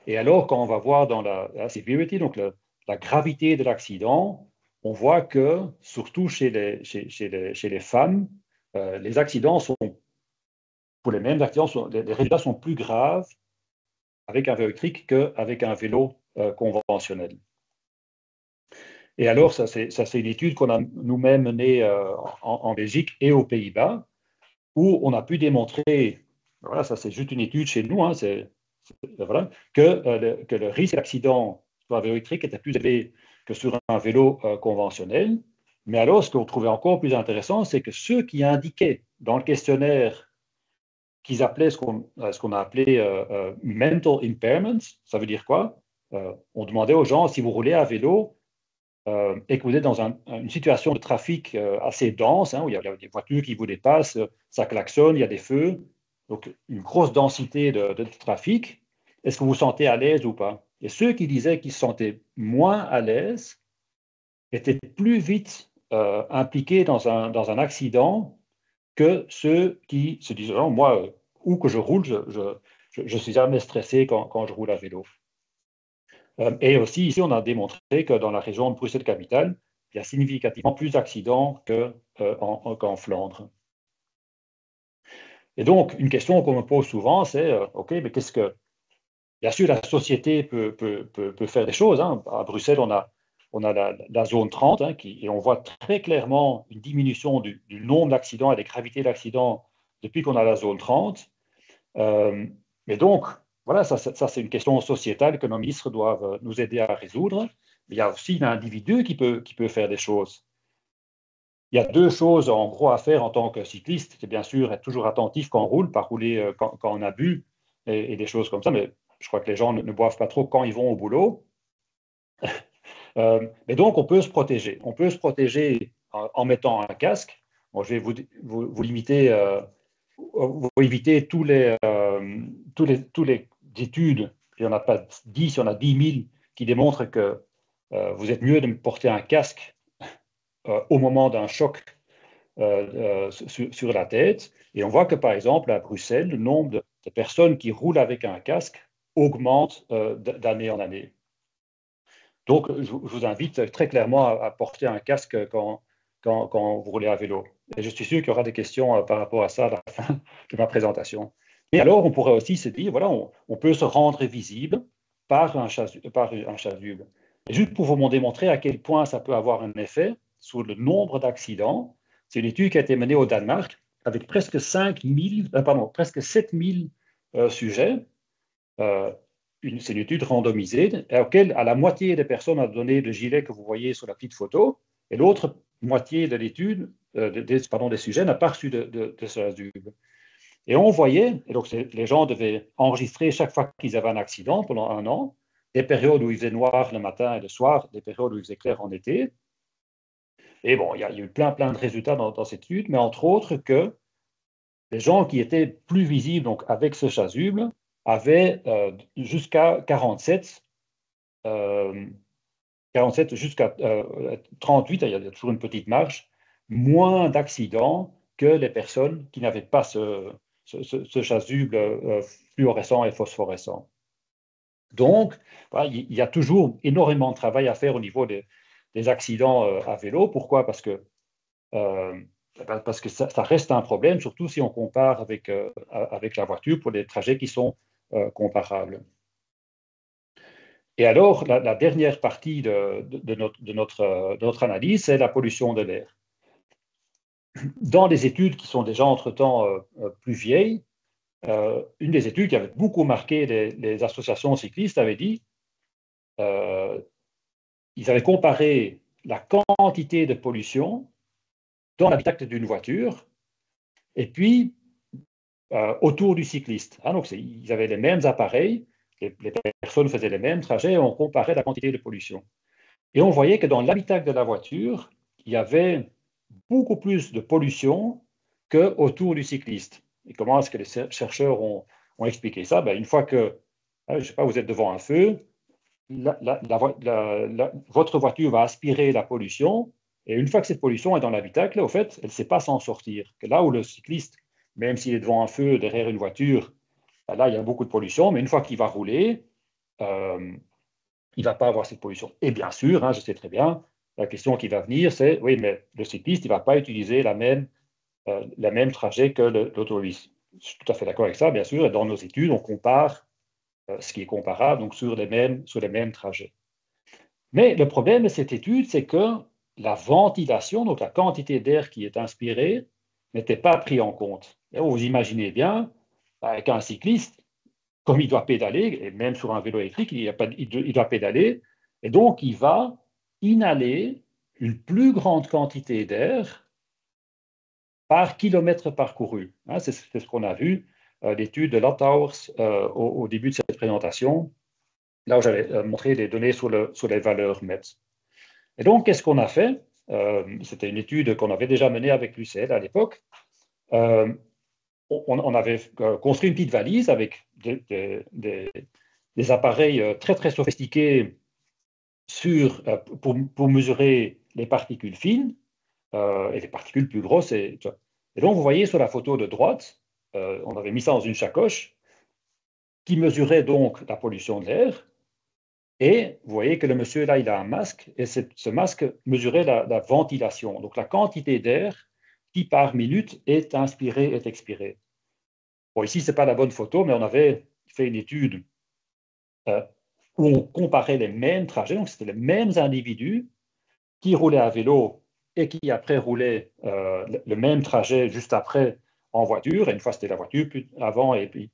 Et alors, quand on va voir dans la severity, donc la gravité de l'accident, on voit que, surtout chez les femmes, les accidents sont, pour les mêmes accidents, les résultats sont plus graves avec un vélo électrique qu'avec un vélo conventionnel. Et alors, ça c'est une étude qu'on a nous-mêmes menée en Belgique et aux Pays-Bas, où on a pu démontrer, voilà, ça c'est juste une étude chez nous, que le risque d'accident sur un vélo électrique était plus élevé que sur un vélo conventionnel. Mais alors, ce qu'on trouvait encore plus intéressant, c'est que ceux qui indiquaient dans le questionnaire qu'ils appelaient ce qu'on a appelé mental impairments, ça veut dire quoi? On demandait aux gens, si vous roulez à vélo, et que vous êtes dans une situation de trafic assez dense, où il y a des voitures qui vous dépassent, ça klaxonne, il y a des feux, donc une grosse densité de trafic, est-ce que vous vous sentez à l'aise ou pas? Et ceux qui disaient qu'ils se sentaient moins à l'aise étaient plus vite impliqués dans un accident que ceux qui se disent, oh, moi, où que je roule, je suis jamais stressé quand je roule à vélo. Et aussi, ici, on a démontré que dans la région de Bruxelles-Capitale, il y a significativement plus d'accidents qu'en Flandre. Et donc, une question qu'on me pose souvent, c'est, OK, mais qu'est-ce que... Bien sûr, la société peut faire des choses. À Bruxelles, on a la zone 30, et on voit très clairement une diminution du nombre d'accidents et des gravités d'accidents depuis qu'on a la zone 30. Mais donc, voilà, ça c'est une question sociétale que nos ministres doivent nous aider à résoudre. Mais il y a aussi l'individu qui peut faire des choses. Il y a deux choses en gros à faire en tant que cycliste. C'est bien sûr être toujours attentif quand on roule, pas rouler quand on a bu et des choses comme ça. Mais je crois que les gens ne boivent pas trop quand ils vont au boulot. Mais donc, on peut se protéger. On peut se protéger en mettant un casque. Bon, je vais vous limiter... vous éviter tous les études, il n'y en a pas 10, il y en a 10 000 qui démontrent que vous êtes mieux de porter un casque au moment d'un choc sur la tête. Et on voit que, par exemple, à Bruxelles, le nombre de personnes qui roulent avec un casque augmente d'année en année. Donc, je vous invite très clairement à porter un casque quand vous roulez à vélo. Et je suis sûr qu'il y aura des questions par rapport à ça à la fin de ma présentation. Et alors, on pourrait aussi se dire, voilà, on peut se rendre visible par un chasuble. Et juste pour vous démontrer à quel point ça peut avoir un effet sur le nombre d'accidents, c'est une étude qui a été menée au Danemark avec presque 7000 sujets. C'est une étude randomisée à la moitié des personnes a donné le gilet que vous voyez sur la petite photo et l'autre moitié de l'étude, des sujets n'a pas reçu de chasuble. Et on voyait, et donc les gens devaient enregistrer chaque fois qu'ils avaient un accident pendant 1 an, des périodes où il faisait noir le matin et le soir, des périodes où il faisait clair en été. Et bon, il y a eu plein de résultats dans cette étude, mais entre autres que les gens qui étaient plus visibles donc avec ce chasuble avaient jusqu'à 47 jusqu'à 38, il y a toujours une petite marge, moins d'accidents que les personnes qui n'avaient pas ce chasuble fluorescent et phosphorescent. Donc, voilà, il y a toujours énormément de travail à faire au niveau des accidents à vélo. Pourquoi? Parce que ça reste un problème, surtout si on compare avec la voiture pour des trajets qui sont comparables. Et alors, la dernière partie de notre analyse, c'est la pollution de l'air. Dans les études qui sont déjà entre-temps plus vieilles, une des études qui avait beaucoup marqué les associations cyclistes avait dit, ils avaient comparé la quantité de pollution dans l'habitacle d'une voiture et puis autour du cycliste. Donc, ils avaient les mêmes appareils, les personnes faisaient les mêmes trajets et on comparait la quantité de pollution. Et on voyait que dans l'habitacle de la voiture, il y avait beaucoup plus de pollution qu'autour du cycliste. Et comment est-ce que les chercheurs ont expliqué ça? Une fois que, je ne sais pas, vous êtes devant un feu, votre voiture va aspirer la pollution, et une fois que cette pollution est dans l'habitacle, au fait, elle ne sait pas s'en sortir. Que là où le cycliste, même s'il est devant un feu derrière une voiture, là, il y a beaucoup de pollution, mais une fois qu'il va rouler, il ne va pas avoir cette pollution. Et bien sûr, je sais très bien, la question qui va venir, c'est, oui, mais le cycliste, il ne va pas utiliser la même trajet que l'automobiliste. Je suis tout à fait d'accord avec ça, bien sûr, et dans nos études, on compare ce qui est comparable, donc sur les mêmes trajets. Mais le problème de cette étude, c'est que la ventilation, donc la quantité d'air qui est inspirée, n'était pas prise en compte. Et vous imaginez bien, avec un cycliste, comme il doit pédaler, et même sur un vélo électrique, il doit pédaler, et donc il va inhaler une plus grande quantité d'air par kilomètre parcouru. C'est ce qu'on a vu, l'étude de Lotthaus au début de cette présentation, là où j'avais montré les données sur les valeurs METS. Et donc, qu'est-ce qu'on a fait? C'était une étude qu'on avait déjà menée avec l'UCL à l'époque. On avait construit une petite valise avec des appareils très, très sophistiqués pour mesurer les particules fines et les particules plus grosses. Et donc, vous voyez sur la photo de droite, on avait mis ça dans une sacoche qui mesurait donc la pollution de l'air. Et vous voyez que le monsieur, là, il a un masque, et ce masque mesurait la ventilation, donc la quantité d'air qui, par minute, est inspirée et expirée. Bon, ici, ce n'est pas la bonne photo, mais on avait fait une étude où on comparait les mêmes trajets, donc c'était les mêmes individus qui roulaient à vélo et qui, après, roulaient le même trajet juste après en voiture. Et une fois, c'était la voiture, puis avant, et puis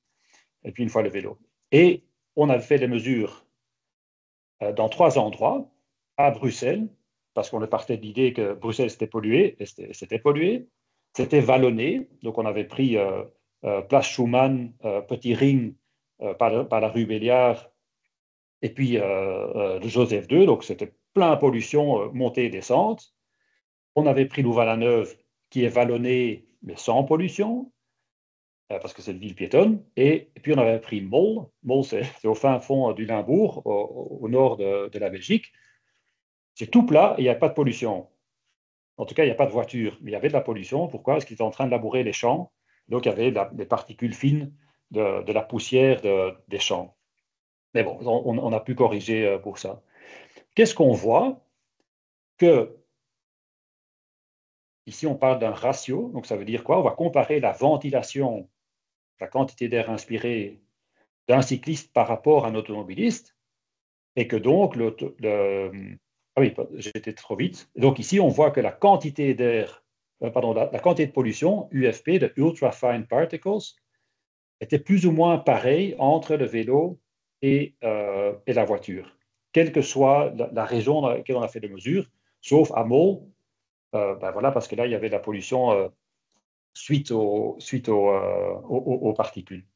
une fois le vélo. Et on avait fait les mesures dans 3 endroits, à Bruxelles, parce qu'on partait de l'idée que Bruxelles c'était pollué, et c'était pollué. C'était vallonné, donc on avait pris Place Schumann, Petit Ring, par la rue Béliard, et puis le Joseph II, donc c'était plein pollution, montée et descente. On avait pris Louvain-la-Neuve, qui est vallonné, mais sans pollution, parce que c'est une ville piétonne. Et puis on avait pris Mol. Mol, c'est au fin fond du Limbourg, au nord de la Belgique. C'est tout plat et il n'y a pas de pollution. En tout cas, il n'y a pas de voiture, mais il y avait de la pollution. Pourquoi? Parce qu'ils étaient en train de labourer les champs. Donc, il y avait des particules fines de la poussière des champs. Mais bon, on a pu corriger pour ça. Qu'est-ce qu'on voit? Que ici, on parle d'un ratio. Donc, ça veut dire quoi? On va comparer la ventilation, la quantité d'air inspiré d'un cycliste par rapport à un automobiliste. Et que donc, ah oui, j'étais trop vite. Donc ici, on voit que la quantité d'air, la quantité de pollution, UFP, de Ultra Fine Particles, était plus ou moins pareille entre le vélo et la voiture, quelle que soit la région dans laquelle on a fait des mesures, sauf à Meaux, voilà, parce que là, il y avait de la pollution suite aux particules.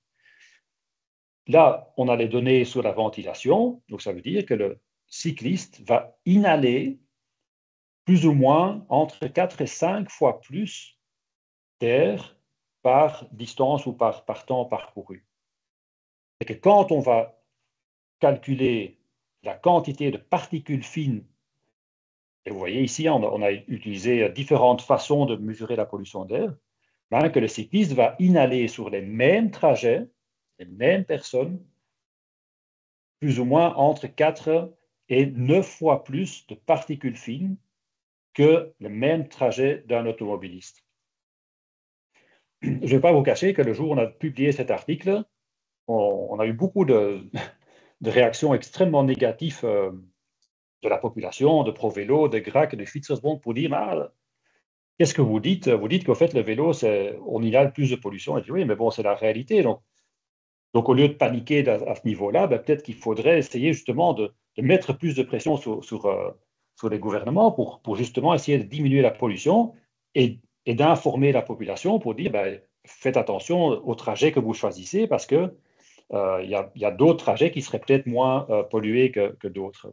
Là, on a les données sur la ventilation, donc ça veut dire que le cycliste va inhaler plus ou moins entre 4 et 5 fois plus d'air par distance ou par temps parcouru. Et que quand on va calculer la quantité de particules fines, et vous voyez ici, on a utilisé différentes façons de mesurer la pollution d'air, que le cycliste va inhaler sur les mêmes trajets, les mêmes personnes, plus ou moins entre 4 et 9 fois plus de particules fines que le même trajet d'un automobiliste. Je ne vais pas vous cacher que le jour où on a publié cet article, on a eu beaucoup de réactions extrêmement négatives de la population, de ProVélo, de GRAC, de Fietsersbond pour dire qu'est-ce que vous dites? Vous dites qu'en fait, le vélo, on inhale plus de pollution. Et je dis oui, mais bon, c'est la réalité. Donc, au lieu de paniquer à ce niveau-là, peut-être qu'il faudrait essayer justement de mettre plus de pression sur les gouvernements pour justement essayer de diminuer la pollution et d'informer la population pour dire faites attention au trajet que vous choisissez parce qu'il y a d'autres trajets qui seraient peut-être moins pollués que d'autres.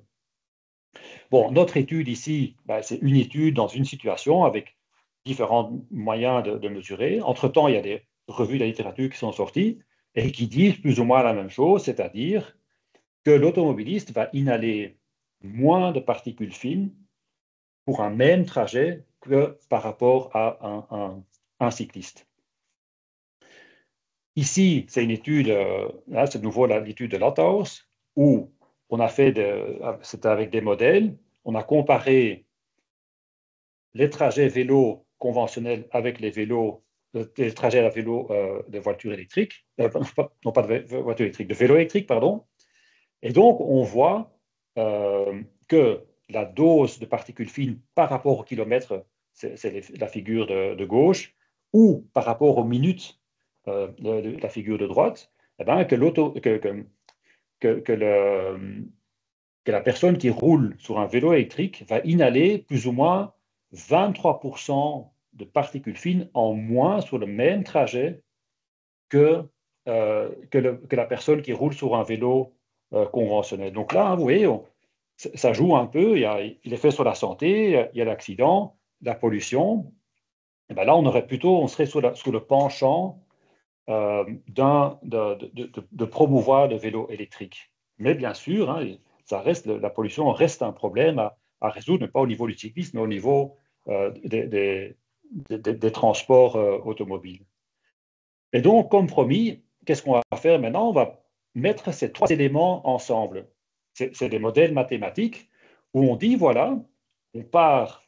Bon, notre étude ici, c'est une étude dans une situation avec différents moyens de mesurer. Entre-temps, il y a des revues de la littérature qui sont sorties et qui disent plus ou moins la même chose, c'est-à-dire que l'automobiliste va inhaler moins de particules fines pour un même trajet que par rapport à un cycliste. Ici, c'est une étude, là c'est de nouveau l'étude de Lothaus, où on a fait, c'était avec des modèles, on a comparé les trajets vélo conventionnels avec les trajets à vélo de voitures électriques, non pas de voitures électriques, de vélo électrique, pardon. Et donc, on voit que la dose de particules fines par rapport au kilomètre, c'est la figure de gauche, ou par rapport aux minutes, la figure de droite, que la personne qui roule sur un vélo électrique va inhaler plus ou moins 23% de particules fines en moins sur le même trajet que la personne qui roule sur un vélo conventionnel. Donc là, vous voyez, ça joue un peu, il y a l'effet sur la santé, il y a l'accident, la pollution. Et là, on serait sur le penchant de promouvoir le vélo électrique. Mais bien sûr, la pollution reste un problème à résoudre, mais pas au niveau du cyclisme, mais au niveau des transports automobiles. Et donc, comme promis, qu'est-ce qu'on va faire maintenant? On va mettre ces trois éléments ensemble. C'est des modèles mathématiques où on dit, voilà, on part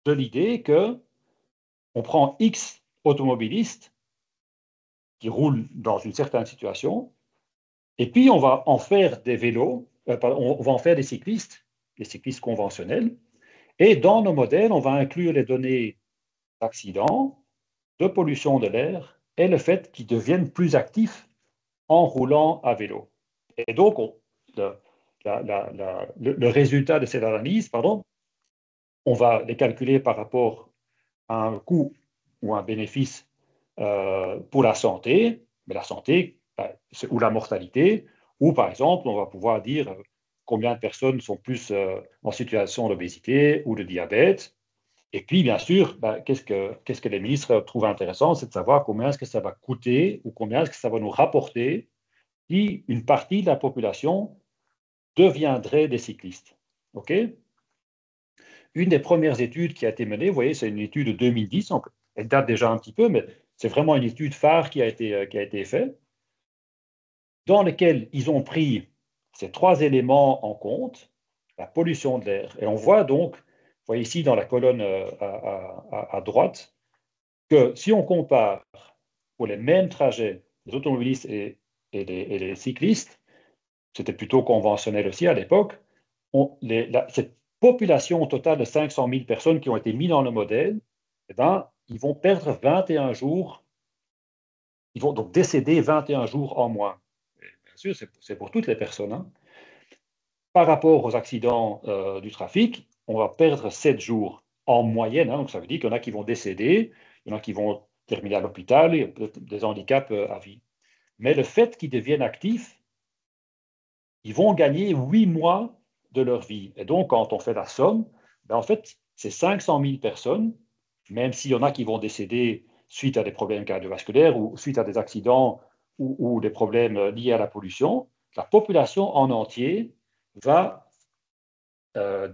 de l'idée qu'on prend X automobilistes qui roulent dans une certaine situation, et puis on va en faire des vélos, on va en faire des cyclistes conventionnels, et dans nos modèles, on va inclure les données d'accidents, de pollution de l'air et le fait qu'ils deviennent plus actifs en roulant à vélo. Et donc, le résultat de cette analyse, on va les calculer par rapport à un coût ou un bénéfice pour la santé, mais la santé ou la mortalité, ou par exemple, on va pouvoir dire combien de personnes sont plus en situation d'obésité ou de diabète. Et puis, bien sûr, qu'est-ce que les ministres trouvent intéressant, c'est de savoir combien est-ce que ça va coûter ou combien est-ce que ça va nous rapporter si une partie de la population deviendrait des cyclistes. OK? une des premières études qui a été menée, vous voyez, c'est une étude de 2010, donc elle date déjà un petit peu, mais c'est vraiment une étude phare qui a été faite, dans laquelle ils ont pris ces 3 éléments en compte, la pollution de l'air. Et on voit donc, vous voyez ici dans la colonne à droite, que si on compare pour les mêmes trajets, les automobilistes et les cyclistes, c'était plutôt conventionnel aussi à l'époque, cette population totale de 500 000 personnes qui ont été mises dans le modèle, eh ben, ils vont perdre 21 jours, ils vont donc décéder 21 jours en moins. Et bien sûr, c'est pour toutes les personnes. Hein. Par rapport aux accidents du trafic, on va perdre 7 jours en moyenne. Hein, donc ça veut dire qu'il y en a qui vont décéder, il y en a qui vont terminer à l'hôpital, et des handicaps à vie. Mais le fait qu'ils deviennent actifs, ils vont gagner 8 mois de leur vie. Et donc, quand on fait la somme, ben en fait, c'est 500 000 personnes, même s'il y en a qui vont décéder suite à des problèmes cardiovasculaires ou suite à des accidents ou des problèmes liés à la pollution, la population en entier va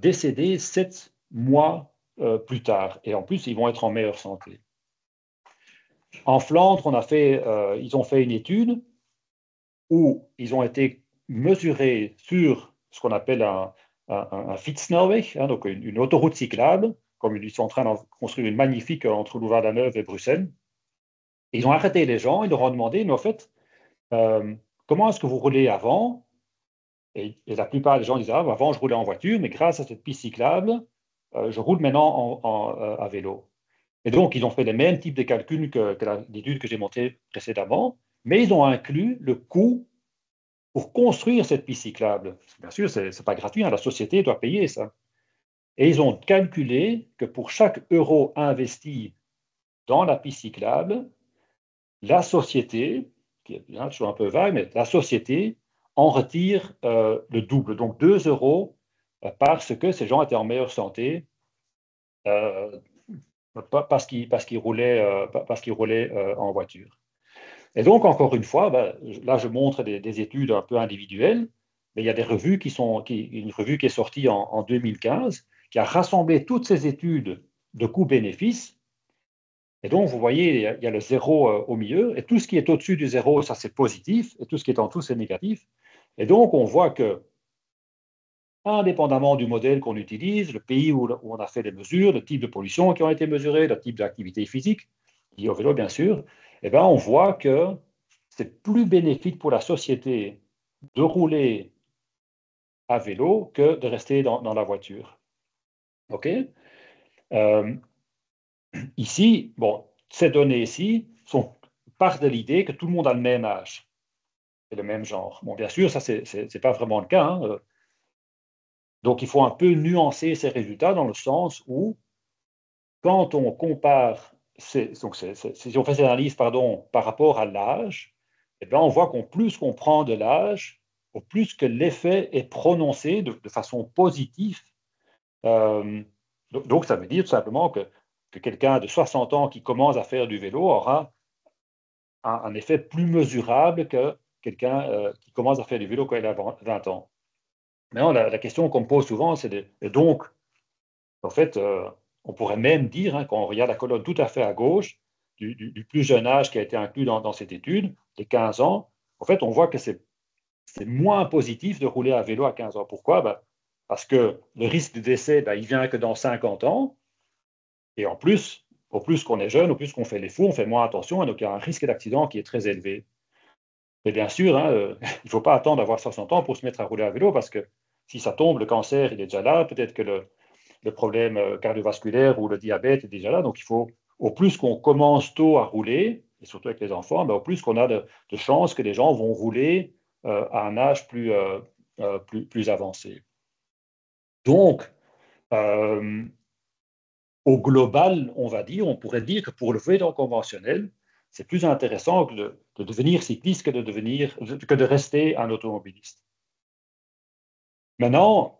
décéder 7 mois plus tard. Et en plus, ils vont être en meilleure santé. En Flandre, ils ont fait une étude où ils ont été mesurés sur ce qu'on appelle un fietssnelweg, hein, donc une autoroute cyclable, comme ils sont en train de construire une magnifique entre Louvain-la-Neuve et Bruxelles. Et ils ont arrêté les gens, ils leur ont demandé, mais en fait, comment est-ce que vous roulez avant? Et la plupart des gens disaient, avant je roulais en voiture, mais grâce à cette piste cyclable, je roule maintenant à vélo. Et donc, ils ont fait les mêmes types de calculs que l'étude que j'ai montrée précédemment, mais ils ont inclus le coût pour construire cette piste cyclable. Bien sûr, ce n'est pas gratuit, hein, la société doit payer ça. Et ils ont calculé que pour chaque euro investi dans la piste cyclable, la société, qui est toujours un peu vague, mais la société en retire le double, donc 2 euros, parce que ces gens étaient en meilleure santé, parce qu'ils roulaient en voiture. Et donc, encore une fois, là, je montre des études un peu individuelles, mais il y a des revues une revue qui est sortie en 2015, qui a rassemblé toutes ces études de coûts-bénéfices. Et donc, vous voyez, il y a le zéro au milieu, et tout ce qui est au-dessus du zéro, ça c'est positif, et tout ce qui est en dessous, c'est négatif. Et donc, on voit que, indépendamment du modèle qu'on utilise, le pays où on a fait les mesures, le type de pollution qui ont été mesurées, le type d'activité physique, liée au vélo bien sûr, eh ben, on voit que c'est plus bénéfique pour la société de rouler à vélo que de rester dans la voiture. OK? Ici, bon, ces données ici partent de l'idée que tout le monde a le même âge et le même genre. Bon, bien sûr, ça, c'est pas vraiment le cas. Hein. Donc, il faut un peu nuancer ces résultats dans le sens où, quand on compare, si on fait cette analyse par rapport à l'âge, eh bien, on voit qu'au plus qu'on prend de l'âge, au plus que l'effet est prononcé de façon positive. Donc, ça veut dire tout simplement que quelqu'un de 60 ans qui commence à faire du vélo aura un effet plus mesurable que quelqu'un qui commence à faire du vélo quand il a 20 ans. Maintenant, la question qu'on me pose souvent, c'est donc, en fait, on pourrait même dire, hein, quand on regarde la colonne tout à fait à gauche, du plus jeune âge qui a été inclus dans cette étude, les 15 ans, en fait, on voit que c'est moins positif de rouler à vélo à 15 ans. Pourquoi? Parce que le risque de décès, il vient que dans 50 ans. Et en plus, au plus qu'on est jeune, au plus qu'on fait les fous, on fait moins attention, et donc il y a un risque d'accident qui est très élevé. Mais bien sûr, hein, il ne faut pas attendre d'avoir 60 ans pour se mettre à rouler à vélo, parce que si ça tombe, le cancer, il est déjà là, peut-être que le problème cardiovasculaire ou le diabète est déjà là. Donc, il faut, au plus qu'on commence tôt à rouler, et surtout avec les enfants, au plus qu'on a de chances que les gens vont rouler à un âge plus avancé. Donc, au global, on pourrait dire que pour le vélo conventionnel, c'est plus intéressant de devenir cycliste que de rester un automobiliste. Maintenant,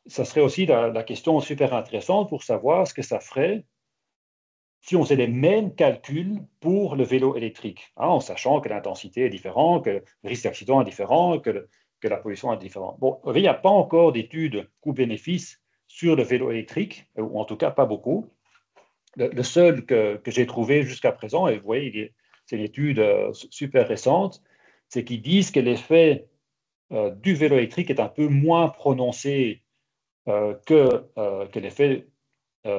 ça serait aussi la question super intéressante pour savoir ce que ça ferait si on faisait les mêmes calculs pour le vélo électrique, hein, en sachant que l'intensité est différente, que le risque d'accident est différent, que la pollution est différente. Bon, il n'y a pas encore d'études coût-bénéfice sur le vélo électrique, ou en tout cas pas beaucoup. Le seul que j'ai trouvé jusqu'à présent, et vous voyez, c'est une étude super récente, c'est qu'ils disent que l'effet du vélo électrique est un peu moins prononcé que l'effet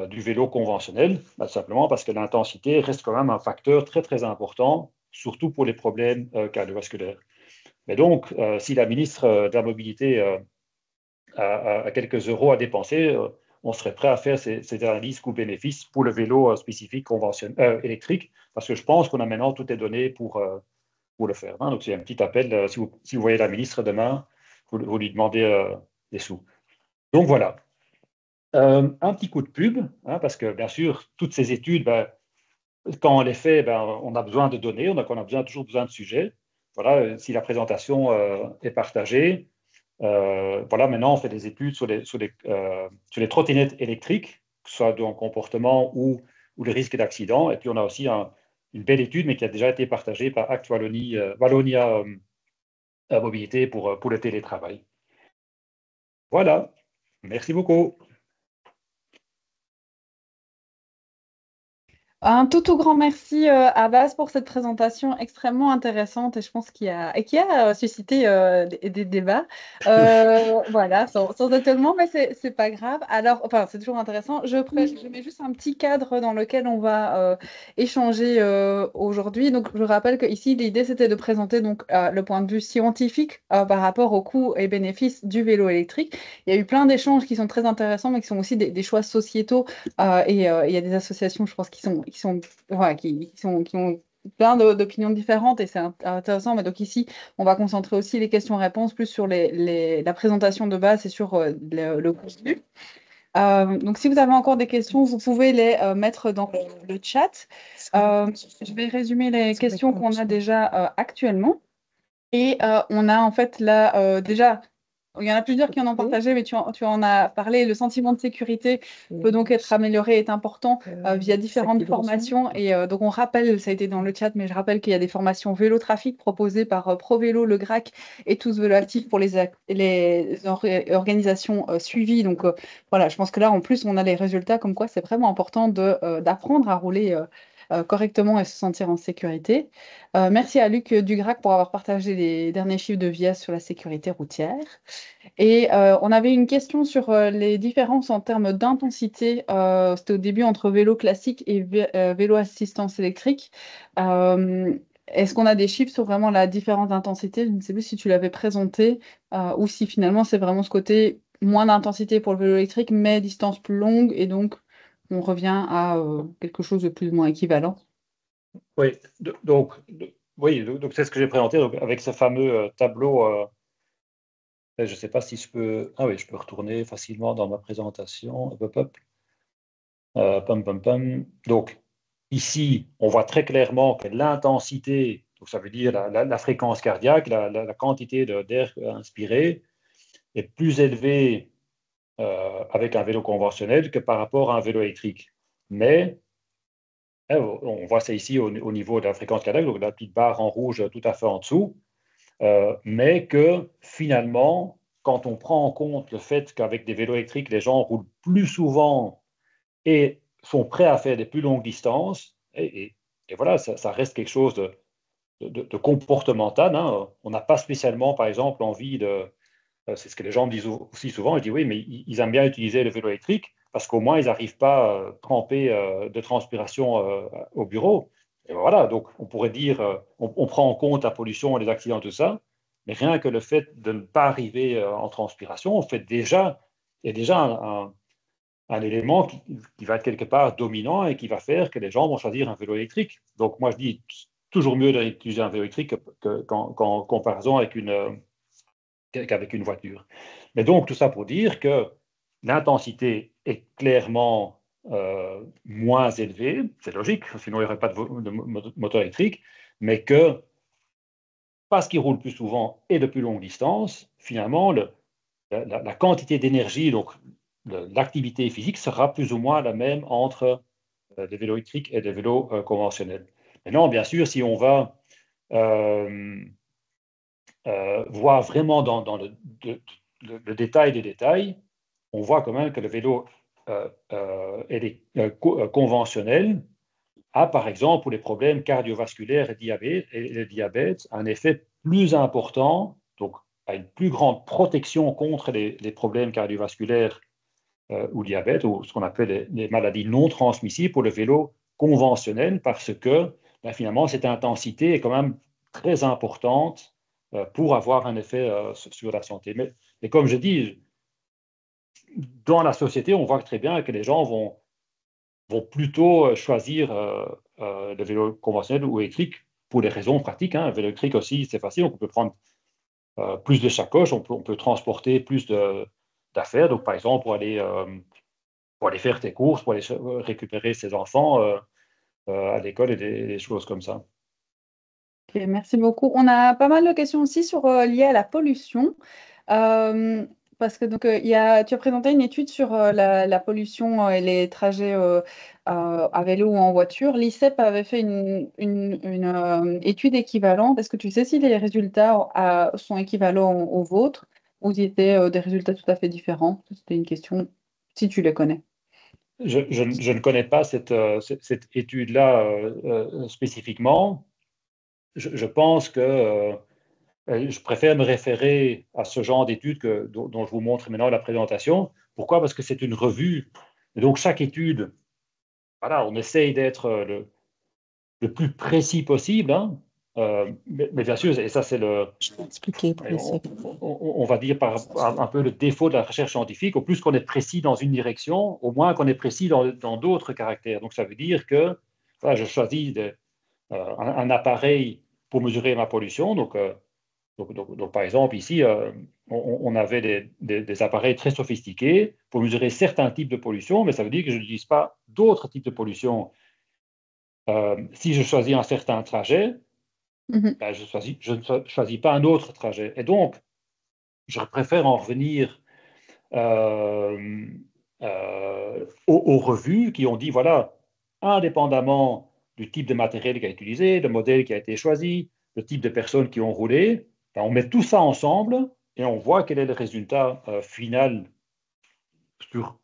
du vélo conventionnel, simplement parce que l'intensité reste quand même un facteur très très important, surtout pour les problèmes cardiovasculaires. Mais donc, si la ministre de la Mobilité a quelques euros à dépenser, on serait prêt à faire ces analyses coût-bénéfice pour le vélo spécifique électrique, parce que je pense qu'on a maintenant toutes les données pour le faire. Hein. Donc, c'est un petit appel. Si vous voyez la ministre demain, vous lui demandez des sous. Donc, voilà. Un petit coup de pub, hein, parce que, bien sûr, toutes ces études, quand on les fait, on a besoin de données, on a toujours besoin de sujets. Voilà, si la présentation est partagée, voilà, maintenant, on fait des études sur les trottinettes électriques, que ce soit dans le comportement ou les risques d'accident. Et puis, on a aussi une belle étude, mais qui a déjà été partagée par Act Wallonia Mobilité pour le télétravail. Voilà, merci beaucoup. Un tout grand merci Abbas pour cette présentation extrêmement intéressante et je pense qui a suscité des débats. Voilà, sans étonnement, mais c'est pas grave. Alors, enfin, c'est toujours intéressant. Je mets juste un petit cadre dans lequel on va échanger aujourd'hui. Donc, je rappelle que ici, l'idée c'était de présenter donc le point de vue scientifique par rapport aux coûts et bénéfices du vélo électrique. Il y a eu plein d'échanges qui sont très intéressants, mais qui sont aussi des choix sociétaux. Il y a des associations, je pense, voilà, qui ont plein d'opinions différentes et c'est intéressant. Mais donc ici, on va concentrer aussi les questions-réponses plus sur la présentation de base et sur le contenu. Donc, si vous avez encore des questions, vous pouvez les mettre dans le chat. Je vais résumer les questions qu'on a déjà actuellement. Et on a en fait là déjà. Il y en a plusieurs qui en ont partagé, mais tu en as parlé. Le sentiment de sécurité peut donc être amélioré, est important via différentes formations. Et donc, on rappelle, ça a été dans le chat, mais je rappelle qu'il y a des formations vélo trafic proposées par ProVélo, le GRAC et Tous Vélo Actifs pour les organisations suivies. Donc, voilà, je pense que là, en plus, on a les résultats comme quoi c'est vraiment important d'apprendre à rouler correctement et se sentir en sécurité. Merci à Luc Dugrac pour avoir partagé les derniers chiffres de VIA sur la sécurité routière. Et on avait une question sur les différences en termes d'intensité. C'était au début entre vélo classique et vélo assistance électrique. Est-ce qu'on a des chiffres sur vraiment la différence d'intensité? Je ne sais plus si tu l'avais présenté ou si finalement c'est vraiment ce côté moins d'intensité pour le vélo électrique, mais distance plus longue et donc on revient à quelque chose de plus ou moins équivalent. Oui, donc c'est ce que j'ai présenté donc, avec ce fameux tableau. Je ne sais pas si je peux. Ah oui, je peux retourner facilement dans ma présentation. Hop, hop, hop. Pam, pam, pam. Donc, ici, on voit très clairement que l'intensité, donc ça veut dire la fréquence cardiaque, la quantité d'air inspiré, est plus élevée avec un vélo conventionnel que par rapport à un vélo électrique. Mais on voit ça ici au niveau de la fréquence cardiaque, donc la petite barre en rouge tout à fait en dessous, mais que finalement, quand on prend en compte le fait qu'avec des vélos électriques, les gens roulent plus souvent et sont prêts à faire des plus longues distances, et voilà, ça reste quelque chose de comportemental. Hein. On n'a pas spécialement, par exemple, envie de... C'est ce que les gens me disent aussi souvent. Je dis oui, mais ils aiment bien utiliser le vélo électrique parce qu'au moins, ils n'arrivent pas trempés de transpiration au bureau. Et voilà, donc on pourrait dire, on prend en compte la pollution, les accidents, tout ça, mais rien que le fait de ne pas arriver en transpiration, il y a déjà un élément qui va être quelque part dominant et qui va faire que les gens vont choisir un vélo électrique. Donc moi, je dis toujours mieux d'utiliser un vélo électrique qu'en comparaison qu'avec une voiture. Mais donc, tout ça pour dire que l'intensité est clairement moins élevée, c'est logique, sinon il n'y aurait pas de moteur électrique, mais que parce qu'il roule plus souvent et de plus longue distance, finalement, la quantité d'énergie, donc l'activité physique, sera plus ou moins la même entre des vélos électriques et des vélos conventionnels. Maintenant, bien sûr, si on va voir vraiment dans le détail des détails, on voit quand même que le vélo conventionnel a, par exemple, pour les problèmes cardiovasculaires et le diabète, un effet plus important, donc a une plus grande protection contre les problèmes cardiovasculaires ou diabète, ou ce qu'on appelle les maladies non transmissibles pour le vélo conventionnel, parce que finalement, cette intensité est quand même très importante pour avoir un effet sur la santé. Mais comme je dis, dans la société, on voit très bien que les gens vont plutôt choisir le vélo conventionnel ou électrique pour des raisons pratiques. Hein. Le vélo électrique aussi, c'est facile, on peut prendre plus de sacoches, on peut transporter plus d'affaires. Donc, par exemple, pour aller faire tes courses, pour aller récupérer ses enfants à l'école et des choses comme ça. Ok, merci beaucoup. On a pas mal de questions aussi liées à la pollution. Parce que donc, tu as présenté une étude sur la pollution et les trajets à vélo ou en voiture. L'ICEP avait fait une étude équivalente. Est-ce que tu sais si les résultats sont équivalents aux vôtres ou si c'était des résultats tout à fait différents? C'était une question, si tu les connais. Je ne connais pas cette étude-là spécifiquement. Je pense que je préfère me référer à ce genre d'études dont je vous montre maintenant la présentation. Pourquoi? Parce que c'est une revue. Et donc, chaque étude, voilà, on essaye d'être le plus précis possible. Hein. Mais bien sûr, et ça, c'est Je vais expliquer pour essayer. on va dire un peu le défaut de la recherche scientifique. Au plus qu'on est précis dans une direction, au moins qu'on est précis dans d'autres caractères. Donc, ça veut dire que voilà, je choisis un appareil pour mesurer ma pollution. Donc, par exemple, ici, on avait des appareils très sophistiqués pour mesurer certains types de pollution, mais ça veut dire que je n'utilise pas d'autres types de pollution. Si je choisis un certain trajet, ben, je ne choisis pas un autre trajet. Et donc, je préfère en revenir euh, aux revues qui ont dit, voilà, indépendamment du type de matériel qui a été utilisé, le modèle qui a été choisi, le type de personnes qui ont roulé, ben, on met tout ça ensemble et on voit quel est le résultat final sur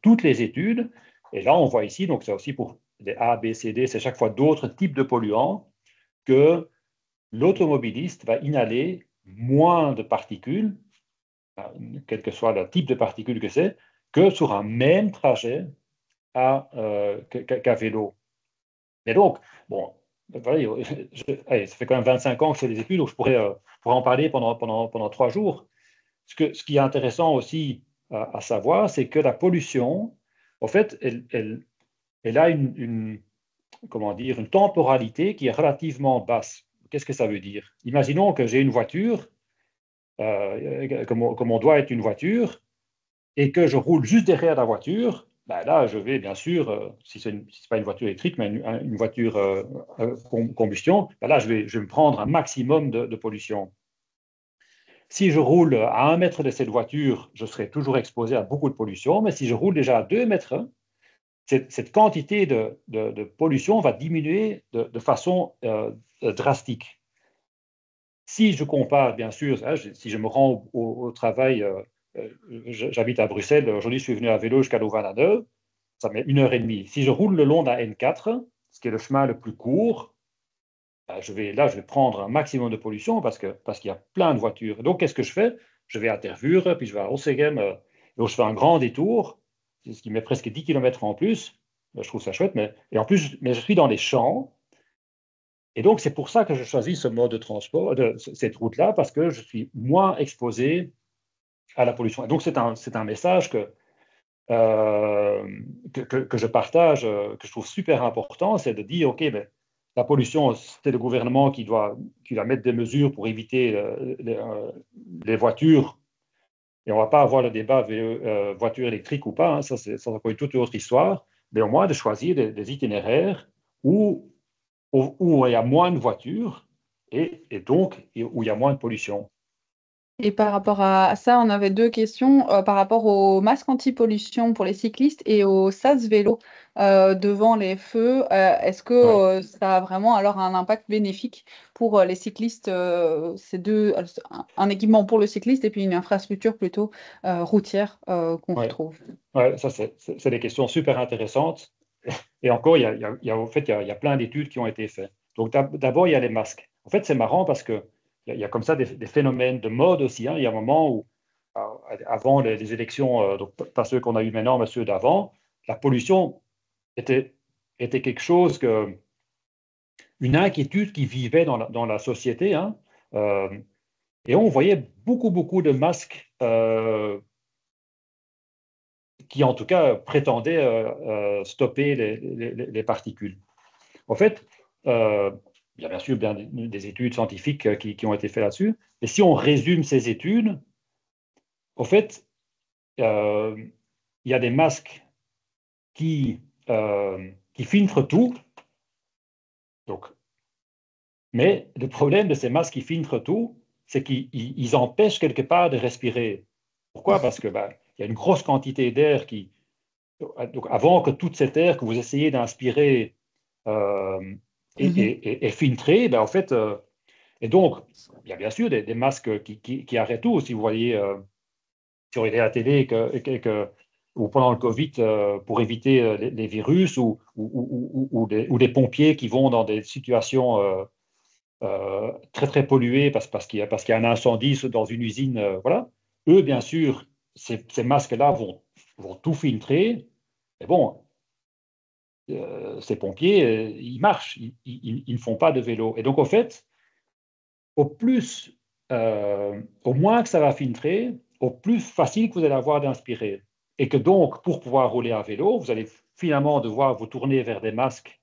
toutes les études. Et là, on voit ici, donc c'est aussi pour les A, B, C, D, c'est chaque fois d'autres types de polluants que l'automobiliste va inhaler moins de particules, quel que soit le type de particules que c'est, que sur un même trajet qu'à vélo. Et donc, bon, voilà, allez, ça fait quand même 25 ans que je fais des études, donc je pourrais en parler pendant 3 jours. Ce qui est intéressant aussi à savoir, c'est que la pollution, en fait, elle a comment dire, une temporalité qui est relativement basse. Qu'est-ce que ça veut dire? Imaginons que j'ai une voiture, comme on doit être une voiture, et que je roule juste derrière la voiture. Ben là, je vais bien sûr, si ce n'est pas une voiture électrique, mais une voiture combustion, ben là, je vais me prendre un maximum de pollution. Si je roule à 1 mètre de cette voiture, je serai toujours exposé à beaucoup de pollution, mais si je roule déjà à 2 mètres, cette quantité de pollution va diminuer de façon drastique. Si je compare, bien sûr, hein, si je me rends au travail, j'habite à Bruxelles, aujourd'hui je suis venu à vélo jusqu'à Louvain-la-Neuve, ça met 1 heure et demie. Si je roule le long de la N4, ce qui est le chemin le plus court, je vais prendre un maximum de pollution parce qu'il y a plein de voitures. Donc, qu'est-ce que je fais? Je vais à Tervuren, puis je vais à Ossegem, donc je fais un grand détour, ce qui met presque 10 km en plus. Je trouve ça chouette, et en plus, je suis dans les champs. Et donc, c'est pour ça que je choisis ce mode de transport, cette route-là, parce que je suis moins exposé à la pollution. Et donc, c'est un message que je partage, que je trouve super important, c'est de dire, OK, ben, la pollution, c'est le gouvernement qui doit mettre des mesures pour éviter les voitures. Et on ne va pas avoir le débat voiture électrique ou pas, hein, ça, c'est encore une toute autre histoire, mais au moins de choisir des itinéraires où il y a moins de voitures et donc où il y a moins de pollution. Et par rapport à ça, on avait deux questions par rapport au masque anti-pollution pour les cyclistes et au sas vélo devant les feux. Est-ce que Ouais. ça a vraiment alors un impact bénéfique pour les cyclistes, ces deux, un équipement pour le cycliste et puis une infrastructure plutôt routière qu'on Ouais. retrouve? Ouais, ça, c'est des questions super intéressantes. Et encore, en fait, il y a plein d'études qui ont été faites. Donc, d'abord, il y a les masques. En fait, c'est marrant parce que il y a comme ça des phénomènes de mode aussi, hein. Il y a un moment où, euh, avant les élections, donc pas ceux qu'on a eu maintenant, mais ceux d'avant, la pollution était, était quelque chose une inquiétude qui vivait dans la société, hein. Euh, et on voyait beaucoup de masques qui, en tout cas, prétendaient stopper les particules. En fait, euh, il y a bien sûr des études scientifiques qui ont été faites là-dessus, mais si on résume ces études, en fait, euh, il y a des masques qui filtrent tout, donc, mais le problème de ces masques qui filtrent tout, c'est qu'ils empêchent quelque part de respirer. Pourquoi? Parce que il y a une grosse quantité d'air qui, donc avant que toute cette air que vous essayez d'inspirer euh, Mhm. et filtrer, en fait, et donc, il y a bien sûr des masques qui arrêtent tout. Si vous voyez sur la télé ou pendant le Covid, pour éviter les virus ou des pompiers qui vont dans des situations très polluées parce qu'il y a un incendie dans une usine, voilà. Eux, bien sûr, ces masques-là vont tout filtrer. Mais bon, ces pompiers, ils marchent, ils ne font pas de vélo. Et donc, en fait, au moins que ça va filtrer, au plus facile que vous allez avoir d'inspirer. Et que donc, pour pouvoir rouler à vélo, vous allez finalement devoir vous tourner vers des masques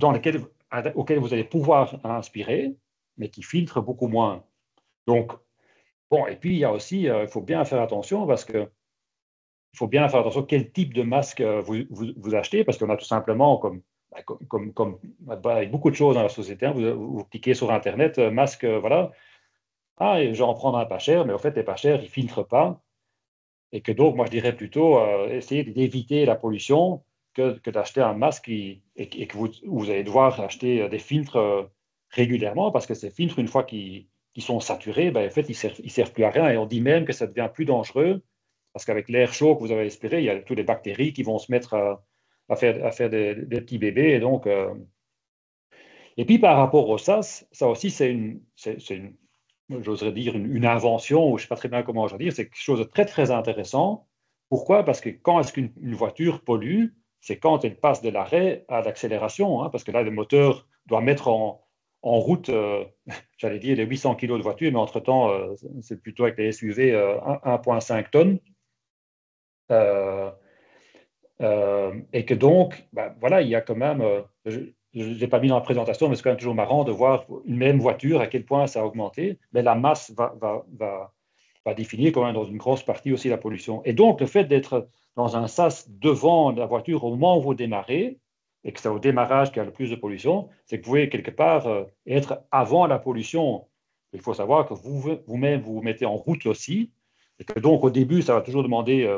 auxquels vous allez pouvoir inspirer, mais qui filtrent beaucoup moins. Donc, bon, et puis il y a aussi, il faut bien faire attention parce que il faut bien faire attention quel type de masque vous achetez, parce qu'on a tout simplement, avec beaucoup de choses dans la société, hein, vous cliquez sur Internet, masque, voilà. Ah, et je vais en prendre un pas cher, mais en fait, les pas chers, ils ne filtrent pas. Et que donc, moi, je dirais plutôt essayer d'éviter la pollution que d'acheter un masque et que vous allez devoir acheter des filtres régulièrement parce que ces filtres, une fois qu'ils sont saturés, en fait, ils servent plus à rien. Et on dit même que ça devient plus dangereux parce qu'avec l'air chaud que vous avez respiré, il y a toutes les bactéries qui vont se mettre à faire des petits bébés. Et puis, par rapport au SAS, ça aussi, c'est une j'oserais dire, une invention, ou je ne sais pas très bien comment je vais dire, c'est quelque chose de très intéressant. Pourquoi? Parce que quand est-ce qu'une voiture pollue? C'est quand elle passe de l'arrêt à l'accélération, hein, parce que là, le moteur doit mettre en route, j'allais dire, les 800 kilos de voiture, mais entre-temps, c'est plutôt avec les SUV 1,5 tonnes. Euh, et que donc, voilà, il y a quand même, je ne l'ai pas mis dans la présentation, mais c'est quand même toujours marrant de voir une même voiture, à quel point ça a augmenté, mais la masse va définir quand même dans une grosse partie aussi la pollution. Et donc, le fait d'être dans un sas devant la voiture au moment où vous démarrez, et que c'est au démarrage qu'il y a le plus de pollution, c'est que vous pouvez quelque part être avant la pollution. Il faut savoir que vous-même, vous mettez en route aussi, et que donc au début, ça va toujours demander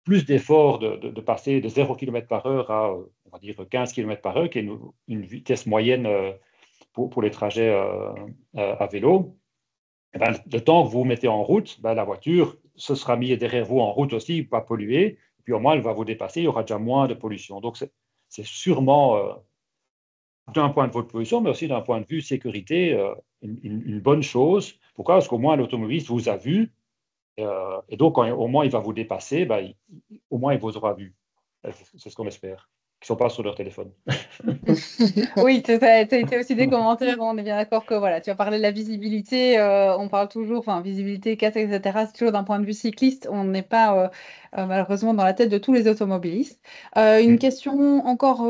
plus d'efforts de passer de 0 km par heure à, on va dire, 15 km par heure, qui est une vitesse moyenne pour les trajets à vélo. Et le temps que vous vous mettez en route, la voiture se sera mise derrière vous en route aussi, pas polluer, et puis au moins elle va vous dépasser, il y aura déjà moins de pollution. Donc c'est sûrement, d'un point de vue de pollution, mais aussi d'un point de vue sécurité, une bonne chose. Pourquoi? Parce qu'au moins l'automobiliste vous a vu, et donc, au moins, il va vous dépasser, au moins, il vous aura vu. C'est ce qu'on espère. Qu'ils ne sont pas sur leur téléphone. Oui, tu as été aussi des commentaires, on est bien d'accord que voilà, tu as parlé de la visibilité, on parle toujours, enfin visibilité, casque, etc. C'est toujours d'un point de vue cycliste, on n'est pas malheureusement dans la tête de tous les automobilistes. Une Mm. question encore,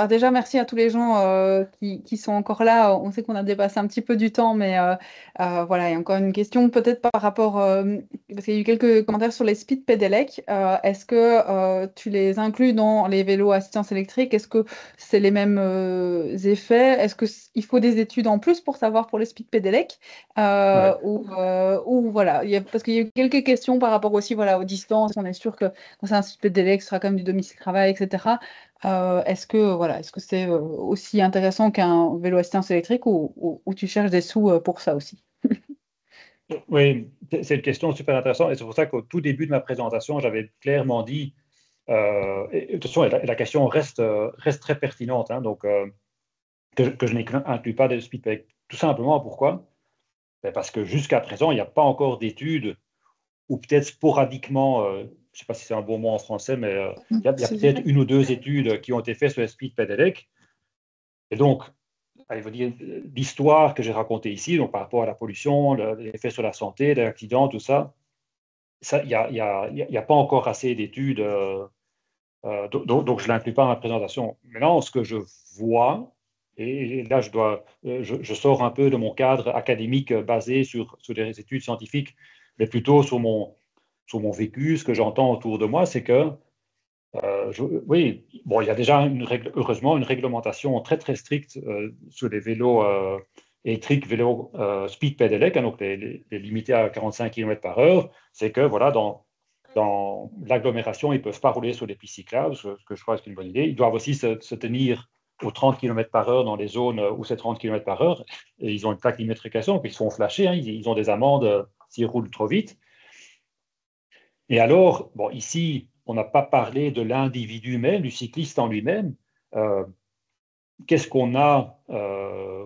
déjà merci à tous les gens qui sont encore là, on sait qu'on a dépassé un petit peu du temps, mais voilà, il y a encore une question peut-être par rapport, parce qu'il y a eu quelques commentaires sur les speed pedelecs, est-ce que tu les inclus dans les vélos à assistance électrique, est-ce que c'est les mêmes effets? Est-ce qu'il faut des études en plus pour savoir pour le speed pedelec? Ouais. Ou voilà, parce qu'il y a eu quelques questions par rapport aussi voilà, aux distances. On est sûr que quand c'est un speed pedelec, ce sera comme du domicile-travail, etc. Est-ce que c'est aussi intéressant qu'un vélo assistance électrique ou tu cherches des sous pour ça aussi? Oui, c'est une question super intéressante et c'est pour ça qu'au tout début de ma présentation, j'avais clairement dit, et attention, la question reste très pertinente, hein, donc que je n'inclus pas de speed pedelec. Tout simplement, pourquoi? Ben, parce que jusqu'à présent, il n'y a pas encore d'études, ou peut-être sporadiquement, je ne sais pas si c'est un bon mot en français, mais il y a peut-être une ou deux études qui ont été faites sur les speed pedelec. Et donc, il faut dire, l'histoire que j'ai racontée ici, donc par rapport à la pollution, l'effet sur la santé, les accidents, tout ça, il n'y a pas encore assez d'études, donc je ne l'inclus pas dans ma présentation. Maintenant, ce que je vois, et là je sors un peu de mon cadre académique basé sur des études scientifiques, mais plutôt sur mon vécu, ce que j'entends autour de moi, c'est que, oui, bon, il y a déjà heureusement une réglementation très très stricte sur les vélos électriques, vélos speed pedelec, hein, donc les limités à 45 km par heure. C'est que voilà, dans l'agglomération, ils ne peuvent pas rouler sur des pistes cyclables, ce que je crois que c'est une bonne idée. Ils doivent aussi se tenir aux 30 km par heure dans les zones où c'est 30 km par heure, et ils ont une plaque d'immatriculation, puis ils se font flasher, hein, ils ont des amendes s'ils roulent trop vite. Et alors, bon, ici, on n'a pas parlé de l'individu même, du cycliste en lui-même. Euh, Qu'est-ce qu'on a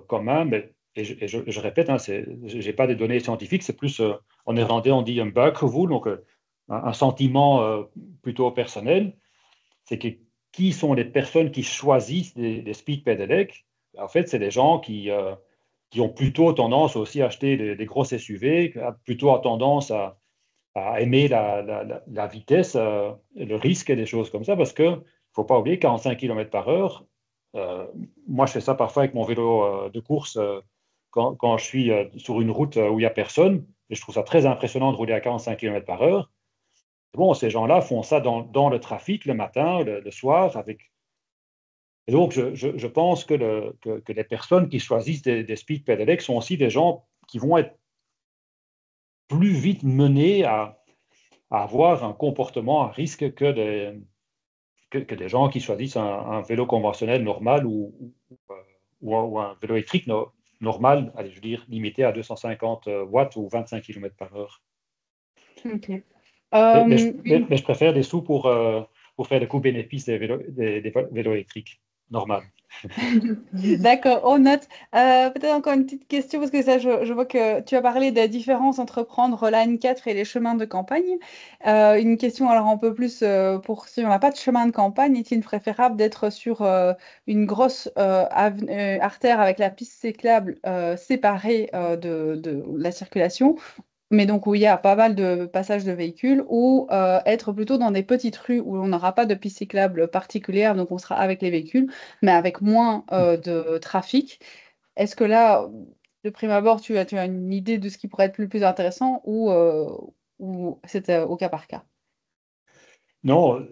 quand même, et je répète, hein, je n'ai pas des données scientifiques, c'est plus, en néerlandais, on dit un buikgevoel, donc un sentiment plutôt personnel. C'est que qui sont les personnes qui choisissent des speed pedelec? En fait, c'est des gens qui ont plutôt tendance aussi à acheter des grosses SUV, plutôt tendance à aimer la vitesse, le risque et des choses comme ça, parce qu'il ne faut pas oublier 45 km par heure. Moi, je fais ça parfois avec mon vélo de course quand je suis sur une route où il n'y a personne, et je trouve ça très impressionnant de rouler à 45 km par heure. Bon, ces gens-là font ça dans le trafic le matin, le soir, avec. Et donc, je pense que les personnes qui choisissent des speed pedelecs sont aussi des gens qui vont être plus vite menés à avoir un comportement à risque que des gens qui choisissent un vélo conventionnel normal ou un vélo électrique normal, allez, je veux dire, limité à 250 watts ou 25 km par heure. Ok. Mais je préfère des sous pour faire le coût-bénéfice des vélos électriques normal. D'accord, on note. Peut-être encore une petite question, parce que ça, je vois que tu as parlé des différences entre prendre la N4 et les chemins de campagne. Une question alors un peu plus pour si on n'a pas de chemin de campagne, est-il préférable d'être sur une grosse artère avec la piste cyclable séparée de la circulation, mais donc où il y a pas mal de passages de véhicules, ou être plutôt dans des petites rues où on n'aura pas de piste cyclable particulière, donc on sera avec les véhicules, mais avec moins de trafic. Est-ce que là, de prime abord, tu as une idée de ce qui pourrait être le plus intéressant ou c'est au cas par cas? Non,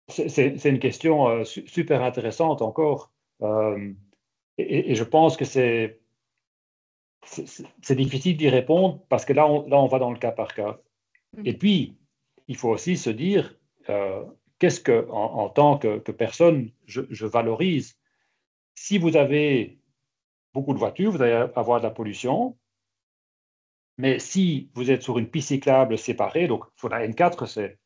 c'est une question super intéressante encore. Euh, et je pense que c'est difficile d'y répondre parce que là, on va dans le cas par cas. Et Mhm. puis, il faut aussi se dire, euh, qu'est-ce que, en tant que personne, je valorise. Si vous avez beaucoup de voitures, vous allez avoir de la pollution. Mais si vous êtes sur une piste cyclable séparée, donc sur la N4, c'est